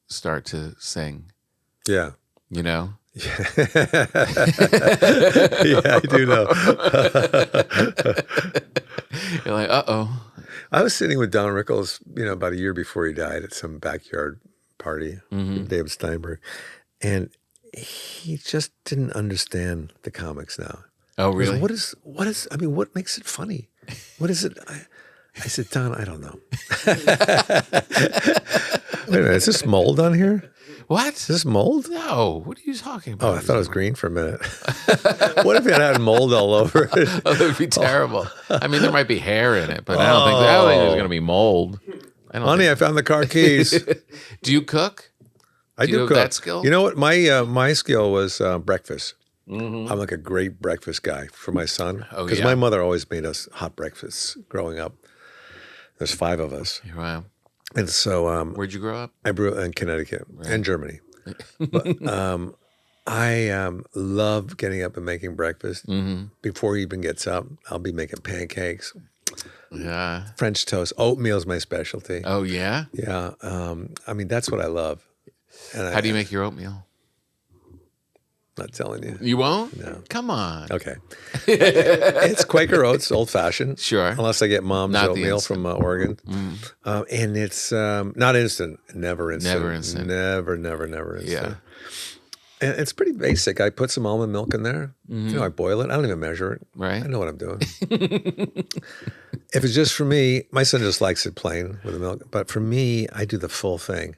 start to sing, Yeah. Yeah. Yeah, I do know. You're like, uh-oh. I was sitting with Don Rickles, about a year before he died at some backyard party with David Steinberg. And he just didn't understand the comics now. Oh, He goes, really? what is, I mean, what makes it funny? What is it? I said, Don, I don't know. Wait a minute, is this mold on here? What? Is this mold? No. What are you talking about? Oh, I thought it was green for a minute. What if it had mold all over it? Oh, that would be terrible. I mean, there might be hair in it, but I don't think there's going to be mold. Honey, I found the car keys. Do you cook? I Do you do have cook. that skill? You know what? My skill was breakfast. I'm like a great breakfast guy for my son. Oh, Because yeah. my mother always made us hot breakfasts growing up. There's 5 of us. Wow. And so Where'd you grow up? I grew up in Connecticut and Germany. But I love getting up and making breakfast. Before he even gets up, I'll be making pancakes, Yeah. French toast. Oatmeal's my specialty. Oh, yeah? Yeah. I mean, that's what I love. And How do you make your oatmeal? Not telling you. You won't? No. Come on. Okay. It's Quaker Oats, old fashioned. Sure. Unless I get mom's Not the oatmeal instant. from Oregon. And it's not instant. Never instant. Never instant. Never instant. Yeah. And it's pretty basic. I put some almond milk in there. You know, I boil it. I don't even measure it. Right. I know what I'm doing. If it's just for me, my son just likes it plain with the milk. But for me, I do the full thing.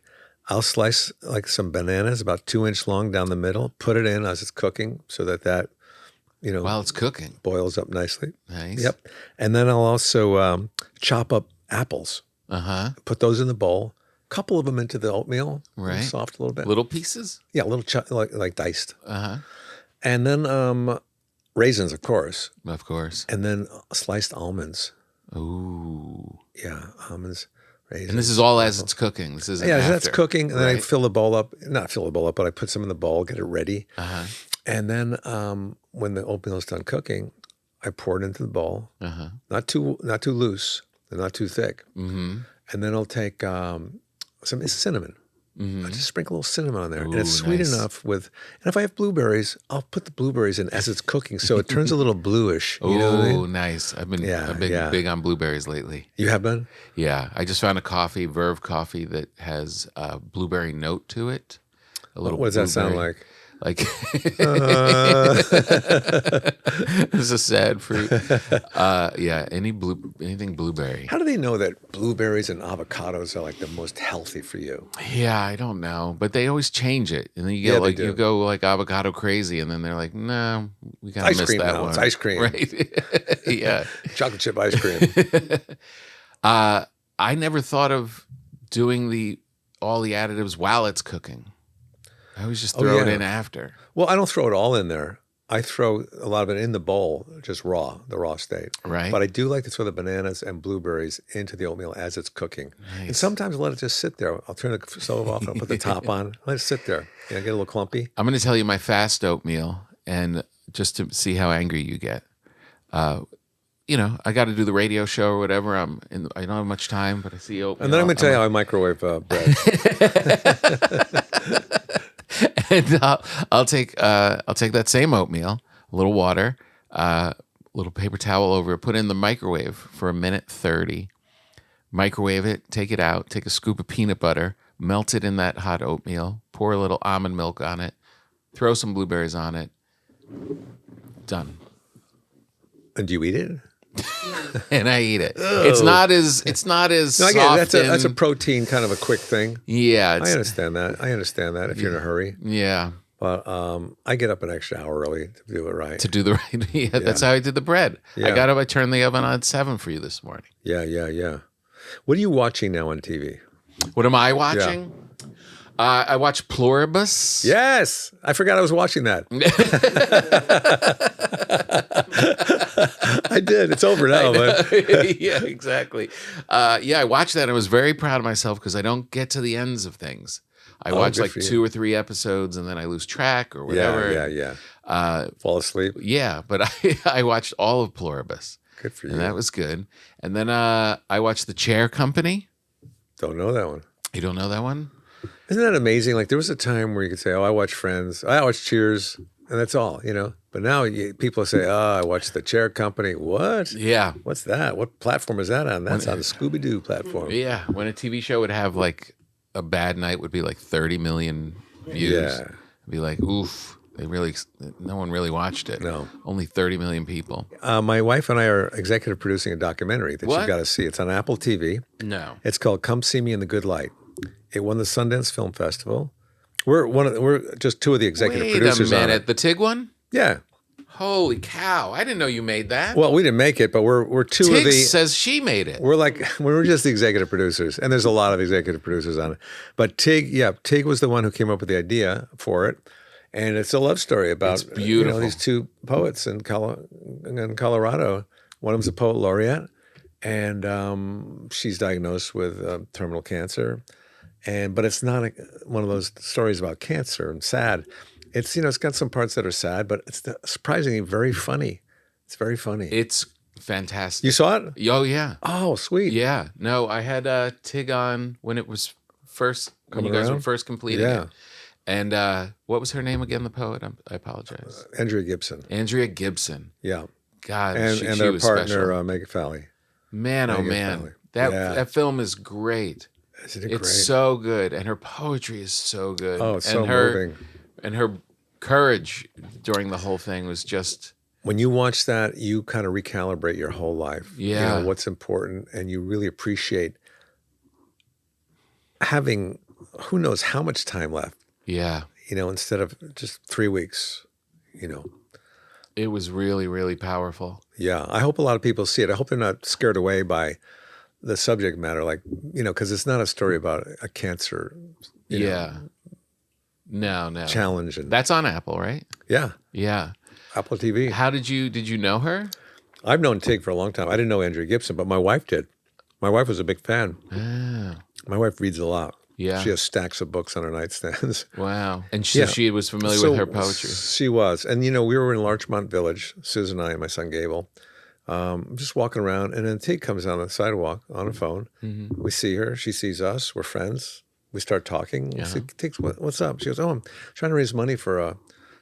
I'll slice like some bananas about 2-inch long down the middle, put it in as it's cooking so that, you know, While it's cooking. boils up nicely. Nice. Yep. And then I'll also chop up apples, Uh-huh. put those in the bowl, couple of them into the oatmeal, Right. soft a little bit. Little pieces? Yeah, a little like diced. Uh-huh. And then raisins, of course. Of course. And then sliced almonds. Ooh. Yeah, almonds, raisins. And this is all as it's cooking. This isn't Yeah, after. that's cooking. And then I Right. fill the bowl up. Not fill the bowl up, but I put some in the bowl, get it ready. Uh-huh. And then when the oatmeal is done cooking, I pour it into the bowl. Uh-huh. Not too loose and not too thick. Mm-hmm. And then I'll take some cinnamon. I just sprinkle a little cinnamon on there. And it's Ooh, sweet nice. enough with, and if I have blueberries, I'll put the blueberries in as it's cooking. So it turns a little bluish. You know what I Oh, mean? nice. I've been Yeah, been big on blueberries lately. You have been? Yeah. I just found a coffee, Verve coffee, that has a blueberry note to it. A little What does that sound blueberry. like? Like it's a sad fruit. Yeah, anything blueberry. How do they know that blueberries and avocados are like the most healthy for you? Yeah, I don't know, but they always change it, and then you get Yeah, they like do. you go like avocado crazy, and then they're like, no, we gotta Ice miss cream that now. one. It's ice cream. Right? Yeah. Chocolate chip ice cream. I never thought of doing all the additives while it's cooking. I always just throw it yeah. in after. Well, I don't throw it all in there. I throw a lot of it in the bowl, just raw, the raw state. Right. But I do like to throw the bananas and blueberries into the oatmeal as it's cooking. And sometimes I let it just sit there. I'll turn the stove off and I'll put the top on. Let it sit there. You know, get a little clumpy. I'm going to tell you my fast oatmeal, and just to see how angry you get. You know, I got to do the radio show or whatever. I don't have much time, but I see oatmeal. And then I'm going to tell you how I microwave bread. And I'll take that same oatmeal, a little water, a little paper towel over it, put it in the microwave for 1:30. Microwave it, take it out, take a scoop of peanut butter, melt it in that hot oatmeal, pour a little almond milk on it, throw some blueberries on it. Done. And do you eat it? And I eat it. It's not as No, I soft. get it. That's a and- protein kind of a quick thing. yeah. I It's, understand that if you're in a hurry. yeah. But I get up an extra hour early to do it right. To do the right. Yeah, that's how I did the bread. Yeah. I got up. I turned the oven on at 7 for you this morning. Yeah. What are you watching now on TV? What am I watching? I watch Pluribus. Yes, I forgot I was watching that. I did. It's over now, but Yeah, exactly. I watched that. And I was very proud of myself because I don't get to the ends of things. I watch good like for you. 2 or 3 episodes and then I lose track or whatever. yeah. Fall asleep. Yeah, but I watched all of Pluribus. Good for you. And that was good. And then I watched The Chair Company. Don't know that one. You don't know that one? Isn't that amazing? Like there was a time where you could say, "Oh, I watch Friends. I watch Cheers," and that's all, you know. But now people say, "Oh, I watch The Chair Company." What? Yeah. What's that? What platform is that on? That's on the Scooby Doo platform. Yeah. When a TV show would have like a bad night would be like 30 million views. Yeah. I'd be like, oof. No one really watched it. No. Only 30 million people. My wife and I are executive producing a documentary that What? you've got to see. It's on Apple TV. No. It's called "Come See Me in the Good Light." It won the Sundance Film Festival. We're just two of the executive Wait producers a on minute. it. The Tig one? Yeah. Holy cow. I didn't know you made that. Well, we didn't make it, but we're two of Tig the. says she made it. We're just the executive producers, and there's a lot of executive producers on it. But Tig was the one who came up with the idea for it, and it's a love story about It's beautiful. these two poets in Colorado. One of them's a poet laureate, and she's diagnosed with terminal cancer, but it's not one of those stories about cancer and sad. It's it's got some parts that are sad, but it's surprisingly very funny. It's very funny. It's fantastic. You saw it? Oh, yeah. Oh, sweet. Yeah. No, I had Tig on when it was first, when you Coming guys were around? first completing Yeah. it. And what was her name again, the poet? I apologize. Andrea Gibson. Andrea Gibson. Yeah. God, And she their was partner, special. Meg Fowley. Man, oh Megan man. Fowley. That Yeah. that film is great. Isn't it It's great? so good. And her poetry is so good. Oh, it's and so moving. And her courage during the whole thing was just... When you watch that, you kind of recalibrate your whole life. Yeah. What's important, and you really appreciate having who knows how much time left, Yeah. instead of just 3 weeks, It was really, really powerful. Yeah. I hope a lot of people see it. I hope they're not scared away by the subject matter, because it's not a story about a cancer Yeah. No. challenge. And That's on Apple, right? yeah, Yeah. Apple TV. How did you know her? I've known Tig for a long time. I didn't know Andrea Gibson, but my wife did. My wife was a big fan. Oh, My wife reads a lot. yeah. She has stacks of books on her nightstands. Wow. And Yeah. she was familiar So with her poetry. She was. And, we were in Larchmont Village, Susan and I and my son Gable, just walking around. And then Tig comes on the sidewalk on her phone. Mm-hmm. We see her. She sees us. We're friends. We start talking. We say, Tig, what's up? She goes, I'm trying to raise money for a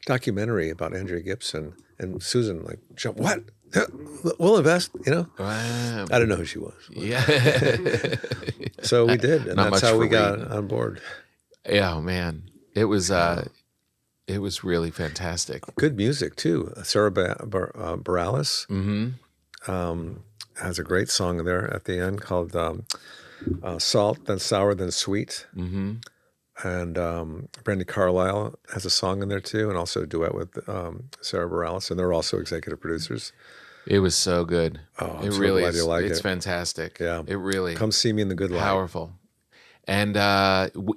documentary about Andrea Gibson. And Susan, jump, what? We'll invest, Wow. I didn't know who she was. Yeah. So we did. And Not that's much how for we got reading. on board. Yeah, man. It was really fantastic. Good music, too. Sarah Bareilles. Mm-hmm. Has a great song there at the end called Salt, Then Sour, Then Sweet. Mm-hmm. And Brandy Carlisle has a song in there too, and also a duet with Sarah Bareilles, and they're also executive producers. It was so good. Oh, I'm It so really glad is. you like It's it. fantastic. Yeah. It really Come see me in the good light. powerful. And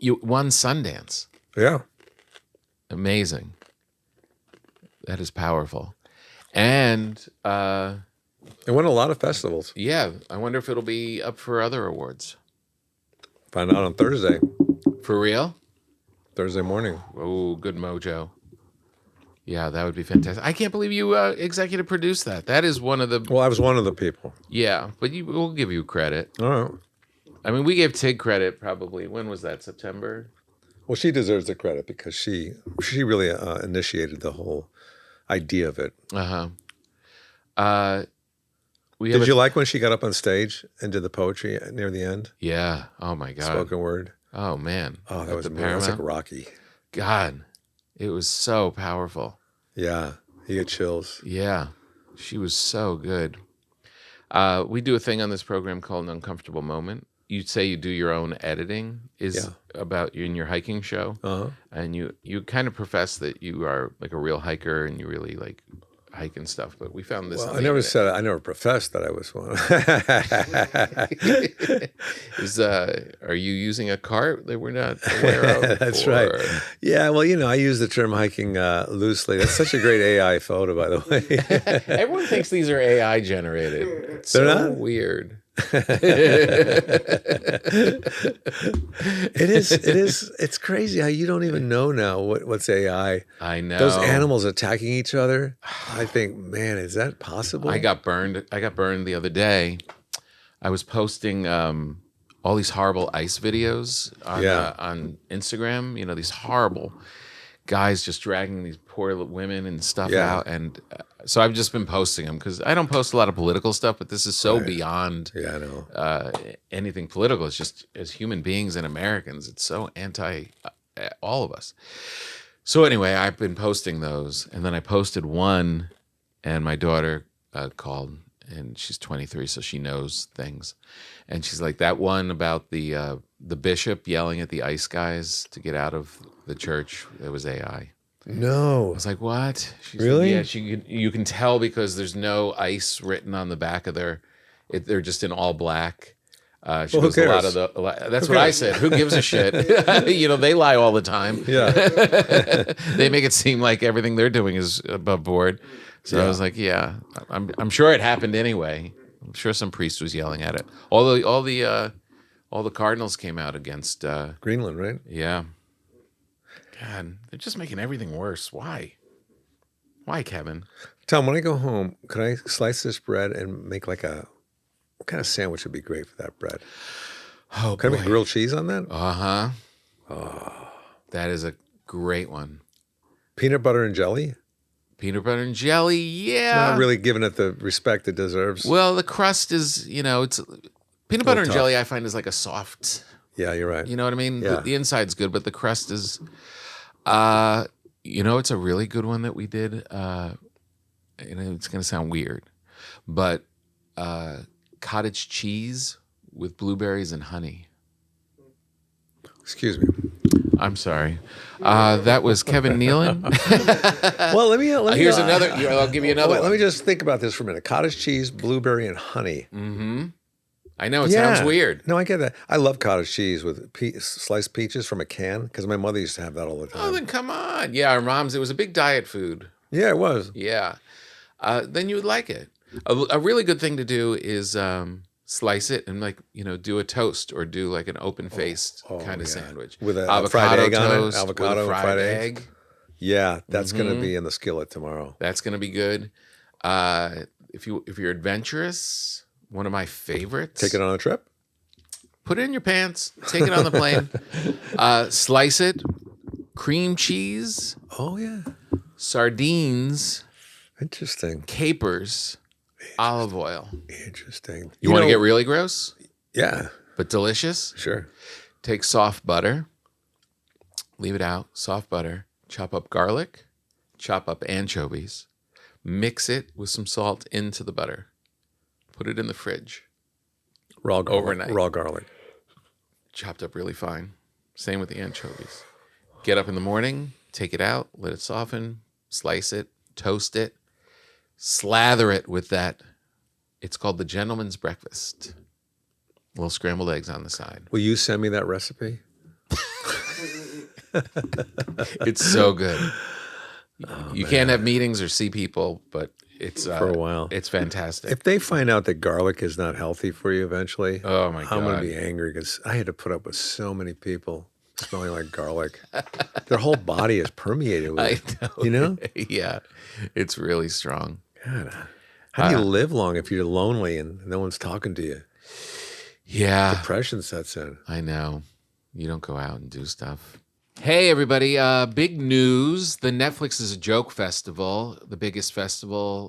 you won Sundance. Yeah. Amazing. That is powerful. And It won a lot of festivals. yeah, I wonder if it'll be up for other awards. Find out on Thursday morning. Oh, good mojo. Yeah, that would be fantastic. I can't believe you executive produced that. That is one of the... Well, I was one of the people. Yeah, but we'll give you credit. All right. I mean, we gave Tig credit probably. When was that? September? Well, she deserves the credit because she really initiated the whole idea of it. Uh-huh. Did you like when she got up on stage and did the poetry near the end? Yeah. Oh, my God. Spoken word. Oh, man. Oh, that At was the amazing. That's like Paramount? Rocky. God, it was so powerful. Yeah, you get chills. Yeah, she was so good. We do a thing on this program called an uncomfortable moment. You say you do your own editing about in your hiking show, and you kind of profess that you are like a real hiker and you really like hike and stuff. But we found this. Well, on I the never internet. said I never professed that I was one. Are you using a cart that we're not aware of? That's or- right. Yeah, well, I use the term hiking loosely. That's such a great AI photo, by the way. Everyone thinks these are AI generated. It's They're so not? weird. It is. It's crazy how you don't even know now what's AI. I know. Those animals attacking each other. I think, man, is that possible? I got burned the other day. I was posting all these horrible ice videos on Instagram. These horrible guys just dragging these poor women and stuff out. And so I've just been posting them because I don't post a lot of political stuff, but this is so beyond I know. anything political. It's just as human beings and Americans, it's so anti all of us. So anyway, I've been posting those, and then I posted one, and my daughter called, and she's 23, so she knows things, and she's like, that one about the bishop yelling at the ice guys to get out of the church, it was AI. No. I was like, what? She's Really? Like, yeah, you can tell because there's no ice written on the back of they're just in all black. She Well, goes, who cares? That's what I said. Who gives a shit? They lie all the time. Yeah. They make it seem like everything they're doing is above board. So Yeah. I was like, yeah, I'm sure it happened anyway. I'm sure some priest was yelling at it. All the cardinals came out against Greenland, right? yeah. God, they're just making everything worse. Why? Why, Kevin? Tom, when I go home, could I slice this bread and make what kind of sandwich would be great for that bread? Oh, Can I boy. make grilled cheese on that? Uh-huh. Oh. That is a great one. Peanut butter and jelly? Peanut butter and jelly, yeah. Not really giving it the respect it deserves. Well, the crust is, it's peanut butter and tough. jelly I find is like a soft, Yeah, you're right. you know what I mean? Yeah. The inside's good, but the crust is, it's a really good one that we did. It's going to sound weird, but cottage cheese with blueberries and honey. Excuse me. I'm sorry. That was Kevin Nealon. Well, let me. Here's another. I'll give you another Wait, one. let me just think about this for a minute. Cottage cheese, blueberry, and honey. Mm-hmm. I know, it sounds weird. No, I get that. I love cottage cheese with sliced peaches from a can because my mother used to have that all the time. Oh, then come on. Yeah, our moms, it was a big diet food. Yeah, it was. Yeah. Then you would like it. A really good thing to do is slice it and do a toast or do like an open-faced kind of sandwich. With a avocado fried egg on it, toast avocado with a and fried eggs. Yeah, that's going to be in the skillet tomorrow. That's going to be good. If you're adventurous, one of my favorites. Take it on a trip? Put it in your pants. Take it on the plane. Slice it. Cream cheese. Oh, yeah. Sardines. Interesting. Capers. Olive oil. Interesting. You want to get really gross? Yeah. But delicious? Sure. Take soft butter. Leave it out. Soft butter. Chop up garlic. Chop up anchovies. Mix it with some salt into the butter. Put it in the fridge. Raw garlic. Overnight. Raw garlic. Chopped up really fine. Same with the anchovies. Get up in the morning, take it out, let it soften, slice it, toast it, slather it with that. It's called the gentleman's breakfast. Little scrambled eggs on the side. Will you send me that recipe? It's so good. You can't have meetings or see people, but it's for a while. It's fantastic. If they find out that garlic is not healthy for you eventually, oh my God, I'm going to be angry because I had to put up with so many people smelling like garlic. Their whole body is permeated with it. I know. You know? Yeah, it's really strong. God, how do you live long if you're lonely and no one's talking to you? Yeah. Depression sets in. I know. You don't go out and do stuff. Hey, everybody. Big news. The Netflix is a Joke Festival, the biggest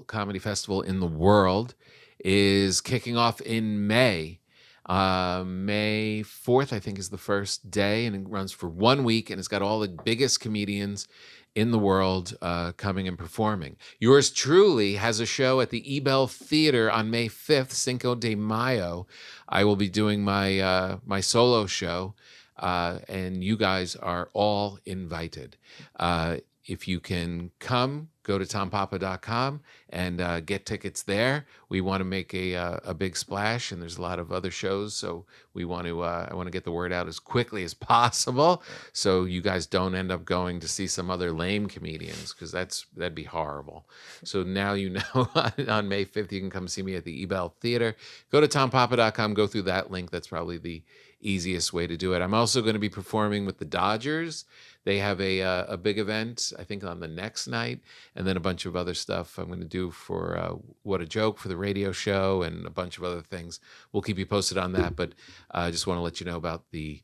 comedy festival in the world, is kicking off in May. May 4th, I think, is the first day, and it runs for 1 week, and it's got all the biggest comedians in the world coming and performing. Yours truly has a show at the Ebell Theater on May 5th, Cinco de Mayo. I will be doing my solo show. And you guys are all invited. If you can come, go to tompapa.com and get tickets there. We want to make a big splash, and there's a lot of other shows, so I want to get the word out as quickly as possible, so you guys don't end up going to see some other lame comedians, because that'd be horrible. So now you know, on May 5th, you can come see me at the Ebell Theater. Go to tompapa.com, go through that link. That's probably the easiest way to do it. I'm also going to be performing with the Dodgers. They have a big event, I think, on the next night, and then a bunch of other stuff I'm going to do for What a Joke for the radio show and a bunch of other things. We'll keep you posted on that, but I just want to let you know about the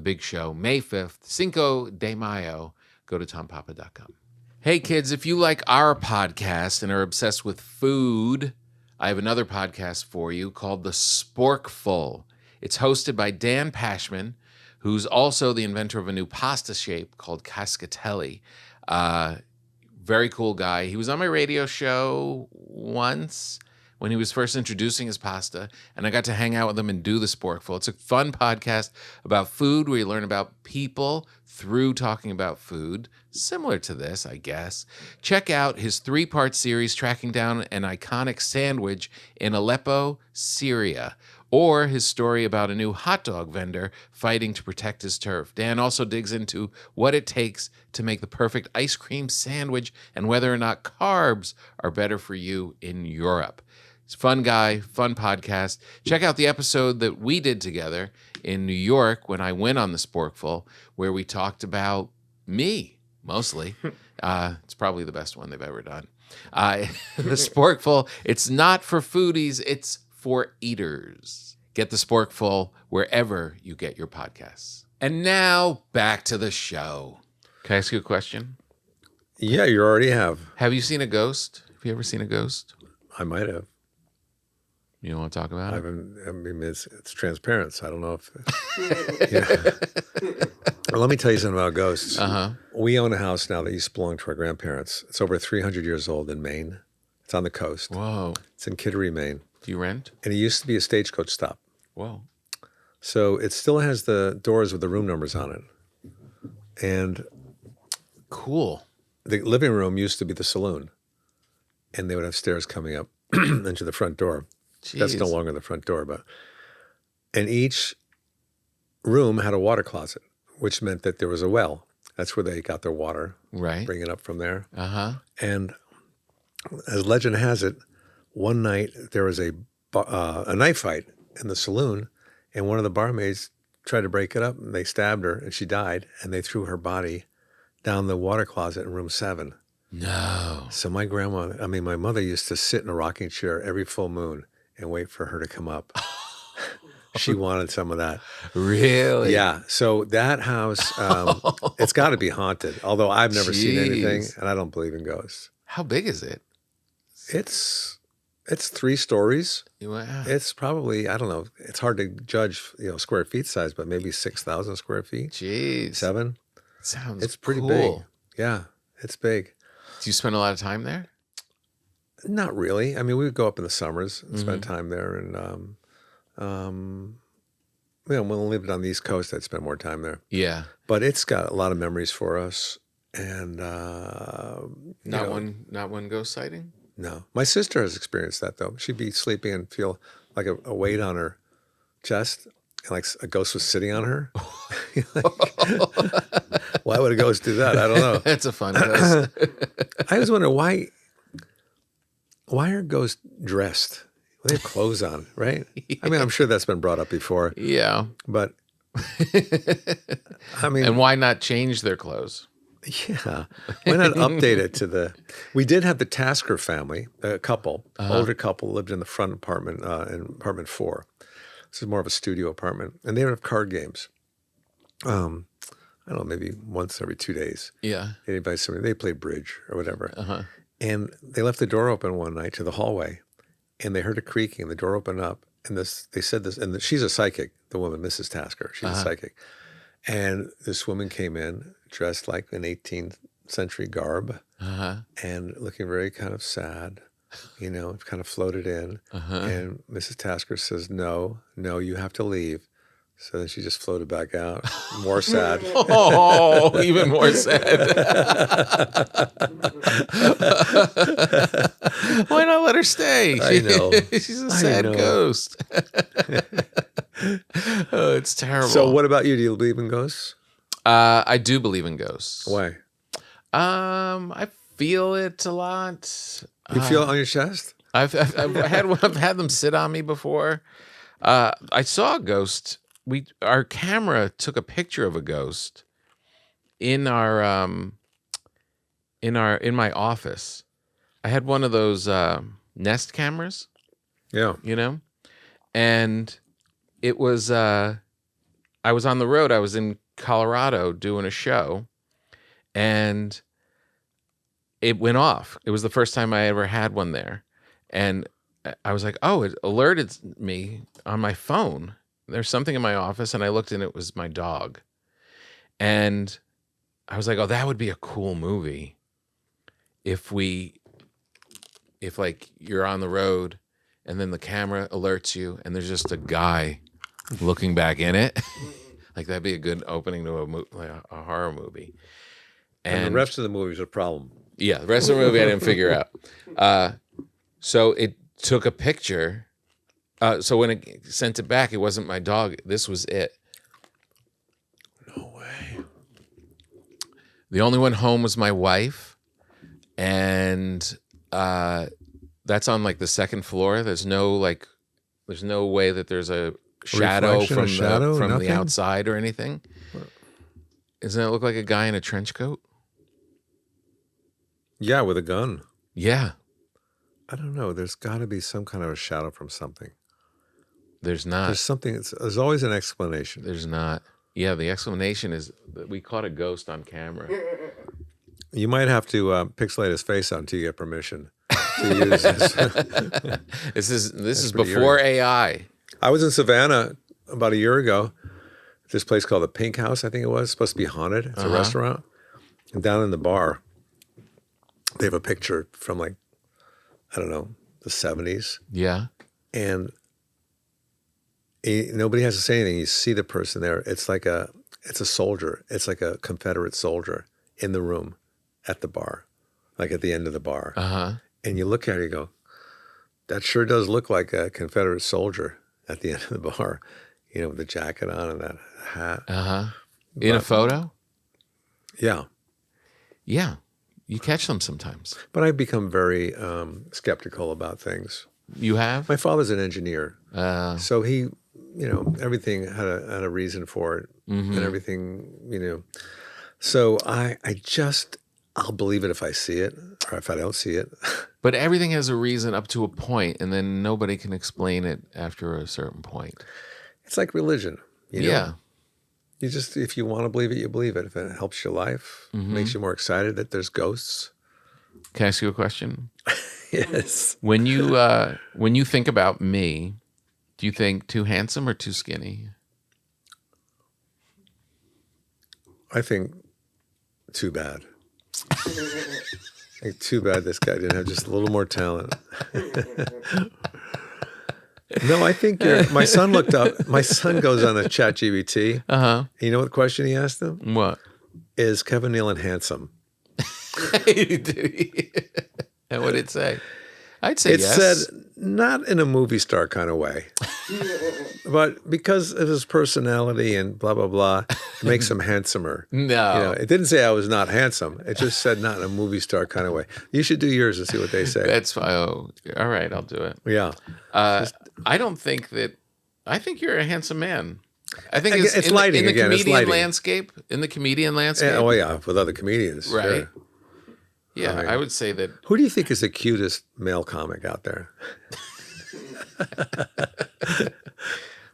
big show, May 5th, Cinco de Mayo. Go to tompapa.com. Hey, kids, if you like our podcast and are obsessed with food, I have another podcast for you called The Sporkful. It's hosted by Dan Pashman, who's also the inventor of a new pasta shape called cascatelli. Very cool guy. He was on my radio show once when he was first introducing his pasta, and I got to hang out with him and do the Sporkful. It's a fun podcast about food where you learn about people through talking about food, similar to this, I guess. Check out his 3-part series tracking down an iconic sandwich in Aleppo, Syria, or his story about a new hot dog vendor fighting to protect his turf. Dan also digs into what it takes to make the perfect ice cream sandwich and whether or not carbs are better for you in Europe. He's a fun guy, fun podcast. Check out the episode that we did together in New York when I went on the Sporkful, where we talked about me, mostly. It's probably the best one they've ever done. The Sporkful, it's not for foodies, it's for eaters. Get the Sporkful wherever you get your podcasts. And now, back to the show. Can I ask you a question? Yeah, you already have. Have you seen a ghost? Have you ever seen a ghost? I might have. You don't want to talk about it? I mean, it's transparent, so I don't know if... Yeah. Well, let me tell you something about ghosts. We own a house now that used to belong to our grandparents. It's over 300 years old in Maine. It's on the coast. Whoa. It's in Kittery, Maine. Do you rent? And it used to be a stagecoach stop. Whoa. So it still has the doors with the room numbers on it. And cool. The living room used to be the saloon. And they would have stairs coming up into the front door. Jeez. That's no longer the front door, and each room had a water closet, which meant that there was a well. That's where they got their water, right? Bring it up from there. And as legend has it, one night there was a knife fight in the saloon, and one of the barmaids tried to break it up, and they stabbed her, and she died, and they threw her body down the water closet in room 7. No. So my mother used to sit in a rocking chair every full moon and wait for her to come up. She wanted some of that. Really? Yeah. So that house, it's got to be haunted. Although I've never seen anything, and I don't believe in ghosts. How big is it? It's 3 stories. Wow. It's probably, I don't know. It's hard to judge, square feet size, but maybe 6,000 square feet. Jeez. 7. Sounds. It's pretty cool. big. Yeah, it's big. Do you spend a lot of time there? Not really. I mean, we would go up in the summers and spend time there, and when we lived on the East Coast, I'd spend more time there. Yeah, but it's got a lot of memories for us, and not one ghost sighting. No, my sister has experienced that though. She'd be sleeping and feel like a weight on her chest, and like a ghost was sitting on her. Why would a ghost do that? I don't know. That's a fun ghost. I always wonder why are ghosts dressed? Well, they have clothes on, right? Yeah. I mean, I'm sure that's been brought up before. Yeah. But, I mean... And why not change their clothes? Yeah. Why not update it to the... We did have the Tasker family, a couple, older couple, lived in the front apartment, in apartment 4. This is more of a studio apartment. And they would have card games. I don't know, maybe once every 2 days. Yeah. They'd invite somebody. They played bridge or whatever. And they left the door open one night to the hallway, and they heard a creaking. The door opened up, and they said this, and she's a psychic, the woman, Mrs. Tasker. She's a psychic. And this woman came in dressed like an 18th century garb and looking very kind of sad, kind of floated in. And Mrs. Tasker says, no, you have to leave. So then she just floated back out, more sad. Oh, even more sad. Why not let her stay? I know. She's a sad ghost. Oh, it's terrible. So what about you? Do you believe in ghosts? I do believe in ghosts. Why? I feel it a lot. You feel it on your chest? I've had them sit on me before. I saw a ghost. Our camera took a picture of a ghost in my office. I had one of those Nest cameras. Yeah. And it was I was on the road. I was in Colorado doing a show, and it went off. It was the first time I ever had one there. And I was like, oh, it alerted me on my phone. There's something in my office, and I looked, and it was my dog. And I was like, oh, that would be a cool movie if like you're on the road and then the camera alerts you and there's just a guy looking back in it. Like that'd be a good opening to a horror movie. And the rest of the movie is a problem. Yeah, the rest of the movie I didn't figure out. So it took a picture. So when it sent it back, it wasn't my dog. This was it. No way. The only one home was my wife, and that's on like the second floor. There's no way that there's a shadow from the outside or anything. Doesn't it look like a guy in a trench coat? Yeah, with a gun. Yeah. I don't know. There's got to be some kind of a shadow from something. There's not. There's something. There's always an explanation. There's not. Yeah, the explanation is that we caught a ghost on camera. You might have to pixelate his face out until you get permission to use this. This is before AI. I was in Savannah about a year ago. This place called the Pink House, I think it was. It's supposed to be haunted. It's a restaurant. And down in the bar, they have a picture from like, I don't know, the 70s. Yeah. And nobody has to say anything. You see the person there. It's a soldier. It's like a Confederate soldier in the room at the bar, like at the end of the bar. And you look at it, you go, that sure does look like a Confederate soldier at the end of the bar, with the jacket on and that hat. In a photo? Yeah. Yeah. You catch them sometimes. But I've become very skeptical about things. You have? My father's an engineer. So he, everything had a reason for it and everything, So I'll believe it if I see it or if I don't see it. But everything has a reason up to a point, and then nobody can explain it after a certain point. It's like religion. Yeah. You just, if you want to believe it, you believe it. If it helps your life, makes you more excited that there's ghosts. Can I ask you a question? Yes. When you think about me, do you think too handsome or too skinny? I think too bad. Too bad this guy didn't have just a little more talent. No, I think my son looked up. My son goes on the ChatGPT. You know what question he asked him? What? Is Kevin Nealon handsome? Did he? And what did it say? I'd say yes. It said not in a movie star kind of way, but because of his personality and blah, blah, blah, it makes him handsomer. No. It didn't say I was not handsome. It just said not in a movie star kind of way. You should do yours and see what they say. That's fine. Oh, all right, I'll do it. Yeah. I don't think that. I think you're a handsome man. I think it's lighting in the again. comedian It's lighting. landscape. In the comedian landscape. Oh yeah, with other comedians, right? Sure. Yeah, Right. I would say that. Who do you think is the cutest male comic out there?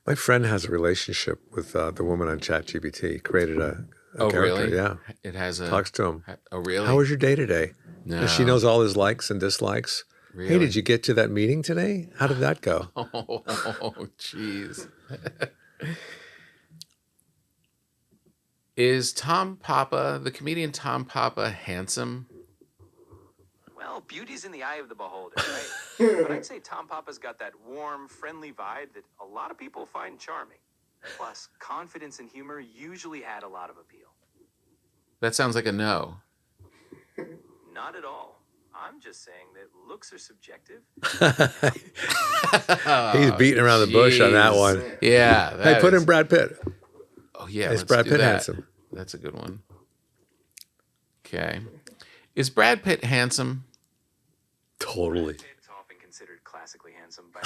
My friend has a relationship with the woman on ChatGPT. Created a character. Really? Yeah. It has a. Talks to him. Oh, really? How was your day today? No. And she knows all his likes and dislikes. Really? Hey, did you get to that meeting today? How did that go? Oh, jeez. Is Tom Papa, the comedian Tom Papa, handsome? Well, beauty's in the eye of the beholder, right? But I'd say Tom Papa's got that warm, friendly vibe that a lot of people find charming. Plus, confidence and humor usually add a lot of appeal. That sounds like a no. Not at all. I'm just saying that looks are subjective. He's beating around the bush on that one. Yeah. Hey, put in Brad Pitt. Oh, yeah. Is let's Brad do Pitt that. handsome? That's a good one. Okay. Is Brad Pitt handsome? Totally. It's often considered classically handsome by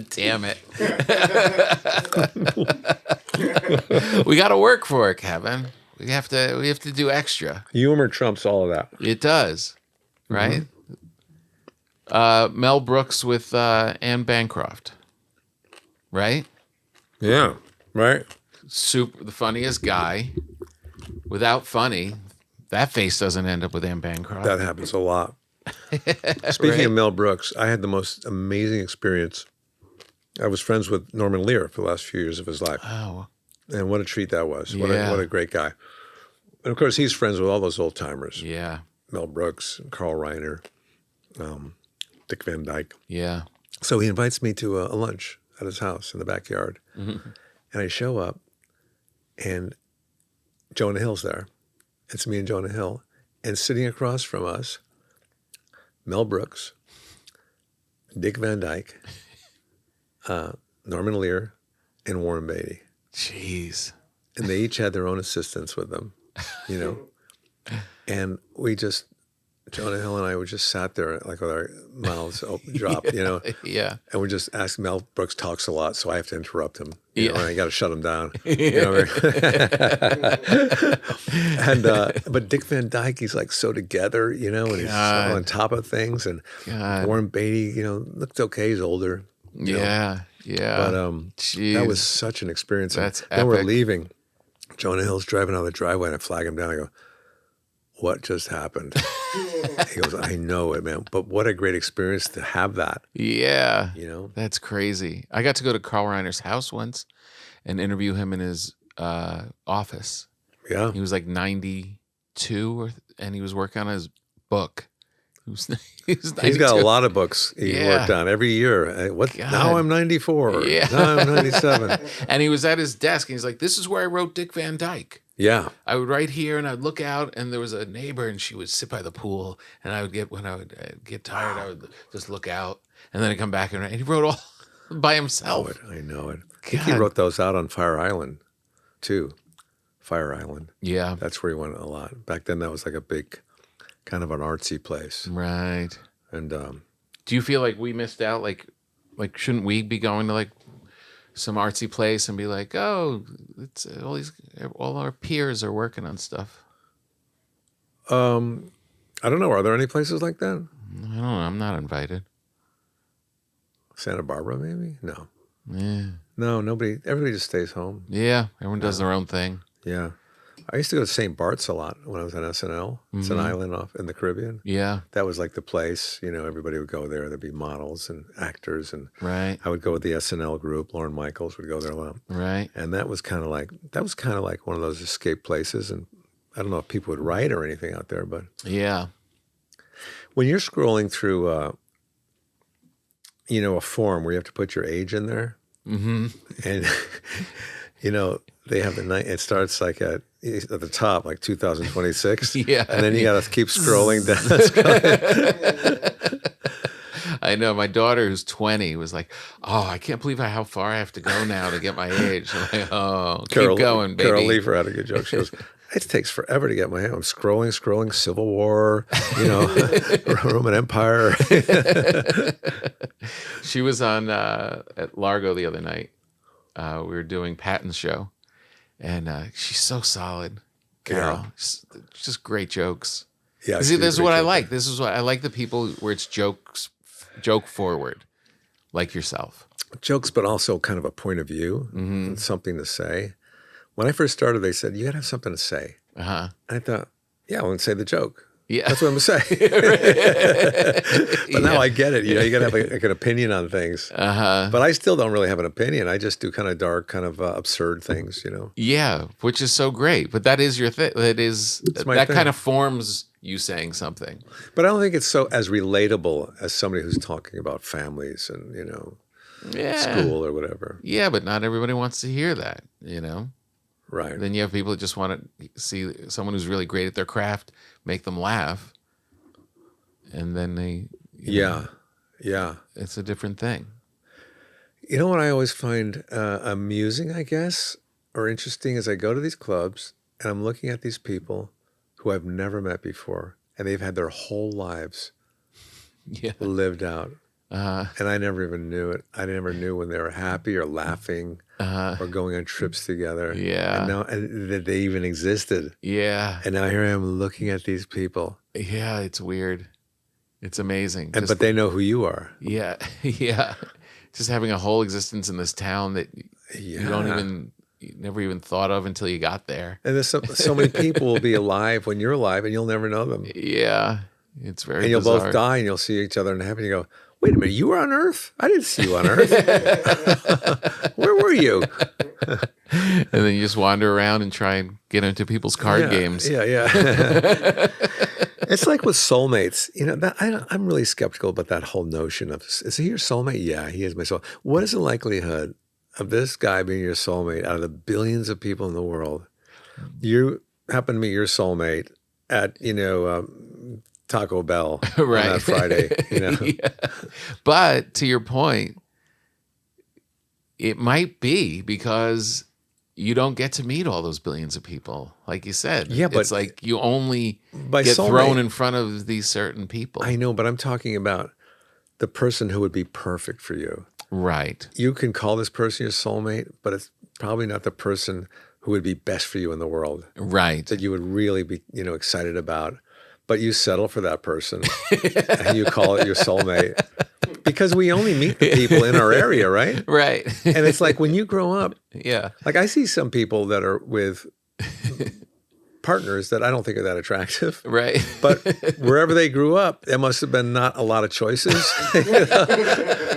Damn it. We got to work for it, Kevin. We have to do extra. Humor trumps all of that. It does, right? Mel Brooks with Anne Bancroft, right? Yeah, right? The funniest guy. Without funny, that face doesn't end up with Anne Bancroft. That happens a lot. Speaking of Mel Brooks, I had the most amazing experience. I was friends with Norman Lear for the last few years of his life. Oh. And what a treat that was. Yeah. What a great guy. And of course, he's friends with all those old timers. Yeah. Mel Brooks, Carl Reiner, Dick Van Dyke. Yeah. So he invites me to a lunch at his house in the backyard. And I show up, and Jonah Hill's there. It's me and Jonah Hill. And sitting across from us, Mel Brooks, Dick Van Dyke, Norman Lear, and Warren Beatty. Jeez. And they each had their own assistants with them, you know. And we just, Jonah Hill and I, we just sat there like with our mouths open, dropped, you know. Yeah. And we just asked. Mel Brooks talks a lot, so I have to interrupt him. You Yeah. know, and I got to shut him down. You know, and but Dick Van Dyke, he's like so together, you know, and he's so on top of things. And God. Warren Beatty, you know, looked okay. He's older. You know. Yeah. Yeah. But Jeez. that was such an experience. And That's then we're epic. leaving. Jonah Hill's driving down the driveway, and I flag him down. I go, "What just happened?" He goes, "I know it, man. But what a great experience to have that." Yeah. You know. That's crazy. I got to go to Carl Reiner's house once and interview him in his office. Yeah. He was like 92, and he was working on his book. He was 92. He's got a lot of books he Yeah. worked on every year. God. Now I'm 94. Yeah. Now I'm 97. And he was at his desk, and he's like, "This is where I wrote Dick Van Dyke. Yeah. I would write here, and I'd look out, and there was a neighbor, and she would sit by the pool, and when I would get tired, I would just look out, and then I'd come back and write. And he wrote all by himself. I know it. I think he God. wrote those out on Fire Island, too. Fire Island. Yeah, That's where he went a lot. Back then, that was like a big, kind of an artsy place. right. And Do you feel like we missed out? Like shouldn't we be going to like some artsy place and be like, oh, it's all our peers are working on stuff? I don't know. Are there any places like that? I don't know. I'm not invited. Santa Barbara, maybe? No. Yeah, No, nobody. Everybody just stays home. yeah. Everyone does their own thing. Yeah. I used to go to St. Bart's a lot when I was on SNL. It's an island off in the Caribbean. Yeah, That was like the place, you know, everybody would go there. There'd be models and actors. And right, I would go with the SNL group. Lauren Michaels would go there a lot. right. And that was kind of like one of those escape places. And I don't know if people would write or anything out there, but Yeah, when you're scrolling through, you know, a form where you have to put your age in there, and you know they have it starts like at the top, like 2026, Yeah. and then you got to keep scrolling down. I know. My daughter, who's 20, was like, "Oh, I can't believe how far I have to go now to get my age." I'm like, "Oh, keep going, baby." Carol Leifer had a good joke. She goes, "It takes forever to get my hand. I'm scrolling, Civil War, you know, Roman Empire." She was on at Largo the other night. We were doing Patton's show, and she's so solid, Carol. Yeah. Just great jokes. Yeah, See, this is what I like. This is what I like, the people where it's joke forward, like yourself. Jokes, but also kind of a point of view and something to say. When I first started, they said, "You got to have something to say." Uh-huh. I thought, yeah, I want to say the joke. Yeah. That's what I'm going to say. But now I get it. You know, you got to have like an opinion on things. Uh-huh. But I still don't really have an opinion. I just do kind of dark, kind of absurd things, you know. Yeah, which is so great. But that is your thing. my That thing. kind of forms you saying something. But I don't think it's so as relatable as somebody who's talking about families and, you know, Yeah. school or whatever. Yeah, but not everybody wants to hear that, you know? Right. Then you have people that just want to see someone who's really great at their craft, make them laugh. And then Yeah. it's a different thing. You know what I always find amusing, I guess, or interesting is I go to these clubs and I'm looking at these people who I've never met before, and they've had their whole lives Yeah. lived out. Uh, And I never even knew it. I never knew when they were happy or laughing or going on trips together. Yeah. And that they even existed. yeah. And now here I am looking at these people. Yeah, it's weird. It's amazing. But they know who you are. Yeah. Yeah. Just having a whole existence in this town that you never even thought of until you got there. And there's so many people will be alive when you're alive, and you'll never know them. Yeah. It's very And you'll bizarre. both die, and you'll see each other in heaven. You go, Wait a minute, you were on Earth? I didn't see you on Earth. Where were you? And then you just wander around and try and get into people's card games. Yeah. It's like with soulmates. You know, I'm really skeptical about that whole notion of, is he your soulmate? Yeah, he is my soul. What is the likelihood of this guy being your soulmate out of the billions of people in the world? You happen to meet your soulmate at, Taco Bell Right. on that Friday. Yeah. But to your point, it might be because you don't get to meet all those billions of people, like you said. Yeah, but it's like you only by get soulmate, thrown in front of these certain people. I know, but I'm talking about the person who would be perfect for you. Right. You can call this person your soulmate, but it's probably not the person who would be best for you in the world. Right. That you would really be, excited about. But you settle for that person and you call it your soulmate. Because we only meet the people in our area, right? Right. And it's like when you grow up, Yeah. like I see some people that are with partners that I don't think are that attractive. Right. But wherever they grew up, there must have been not a lot of choices.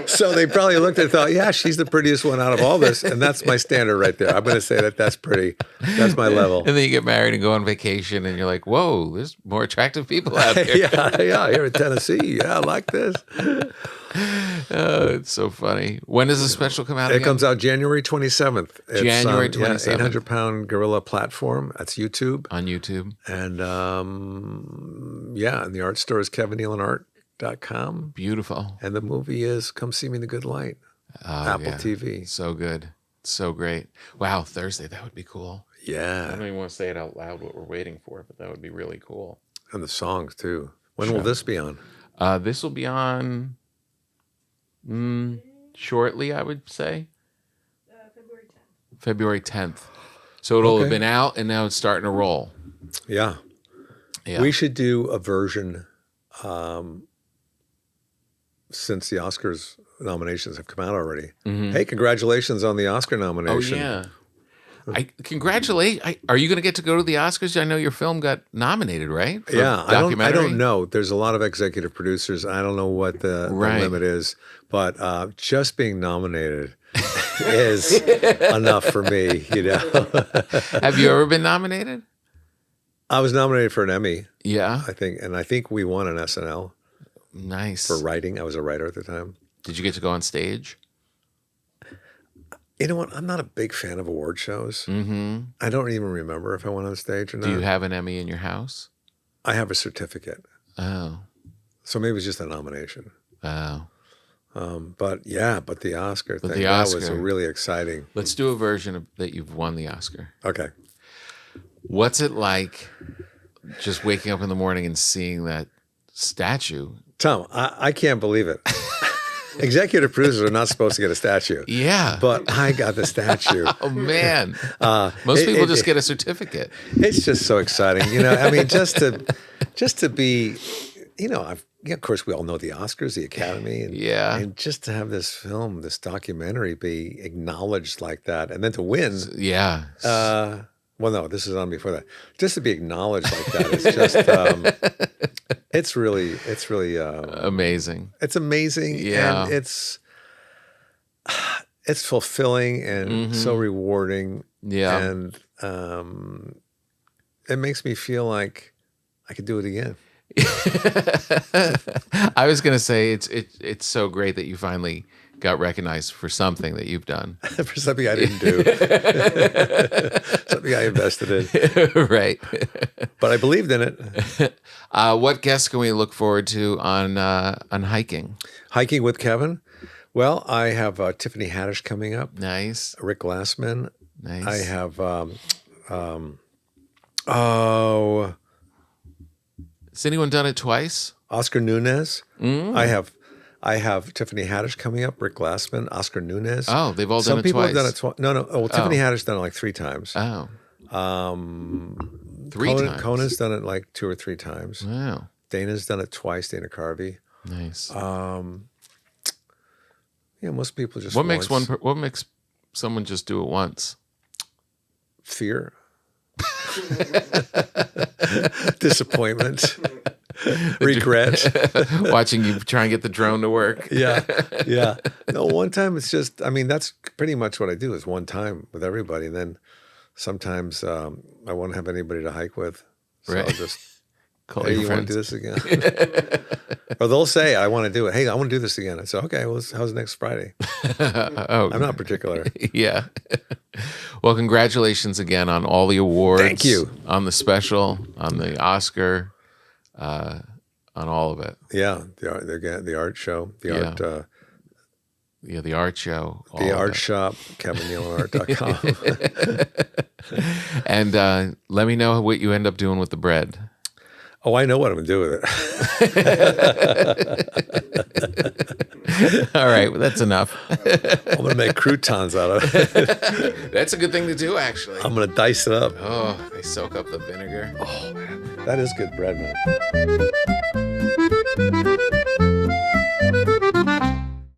So they probably looked and thought, yeah, she's the prettiest one out of all this. And that's my standard right there. I'm going to say that's that's my level. And then you get married and go on vacation and you're like, whoa, there's more attractive people out there. yeah, here in Tennessee. Yeah, I like this. Oh, it's so funny. When does the special come out again? It comes out January 27th. It's, January 27th. 800-pound gorilla platform. That's YouTube. On YouTube. And and the art store is kevinnealonart.com. Beautiful. And the movie is Come See Me in the Good Light. Apple TV. So good. So great. Wow, Thursday. That would be cool. I Yeah. don't even want to say it out loud what we're waiting for, but that would be really cool. And the songs, too. When will this be on? This will be on shortly, I would say. February 10th. So it'll have been out, and now it's starting to roll. Yeah. Yeah. We should do a version since the Oscars nominations have come out already. Hey, congratulations on the Oscar Oh, nomination. yeah. I congratulate. Are you going to get to go to the Oscars? I know your film got nominated, right? For Yeah, I documentary? don't know. There's a lot of executive producers. I don't know what the limit is, but just being nominated is enough for me. Have you ever been nominated? I was nominated for an Emmy, Yeah. I think we won an SNL Nice. for writing. I was a writer at the time. Did you get to go on stage? You know what? I'm not a big fan of award shows. Mm-hmm. I don't even remember if I went on stage or not. Do you have an Emmy in your house? I have a certificate, Oh. so maybe it's just a nomination. Oh. But the Oscar thing, the that was Oscar. really exciting. Let's do a version of that you've won the Oscar. Okay. What's it like just waking up in the morning and seeing that statue? Tom, I can't believe it. Executive producers are not supposed to get a statue. Yeah. But I got the statue. Oh, man. Most people just get a certificate. It's just so exciting. I mean, just to be, of course, we all know the Oscars, the Academy. And, Yeah. And just to have this film, this documentary be acknowledged like that and then to win. Yeah. Well, no, this is on before that. Just to be acknowledged like that is just, it's really Amazing. it's amazing. Yeah. And it's fulfilling and so rewarding. Yeah. And it makes me feel like I could do it again. I was going to say it's so great that you finally got recognized for something that you've done. For something I didn't do. Something I invested in. Right. But I believed in it. What guests can we look forward to on hiking? Hiking with Kevin. Well, I have Tiffany Haddish coming up. Nice. Rick Glassman. Nice. I have Has anyone done it twice? Oscar Nunez. I have Tiffany Haddish coming up, Rick Glassman, Oscar Nunez. Oh, they've all Some done it people twice. have done it twice. No. Well, Tiffany Haddish done it like 3 times. Oh. 3 Conan, times. Conan's done it like 2 or 3 times. Wow. Dana's done it twice, Dana Carvey. Nice. Yeah, most people just What makes once. what makes someone just do it once? Fear. Disappointment. Regret. Watching you try and get the drone to work. Yeah. No, one time it's just, I mean, that's pretty much what I do is one time with everybody. And then sometimes I won't have anybody to hike with. So I'll just, Call hey, your you want to do friends. this again? Or they'll say, I want to do it. Hey, I want to do this again. I say, okay, well, how's next Friday? Oh, I'm not particular. yeah. Well, congratulations again on all the awards. Thank you. On the special, on the Oscar, on all of it. Yeah. The art show, the art, Yeah, the art show. all the of art it. shop, KevinNealonArt.com. And let me know what you end up doing with the bread. Oh, I know what I'm going to do with it. All right, well, that's enough. I'm going to make croutons out of it. That's a good thing to do, actually. I'm going to dice it up. Oh, they soak up the vinegar. Oh, man. That is good bread, man.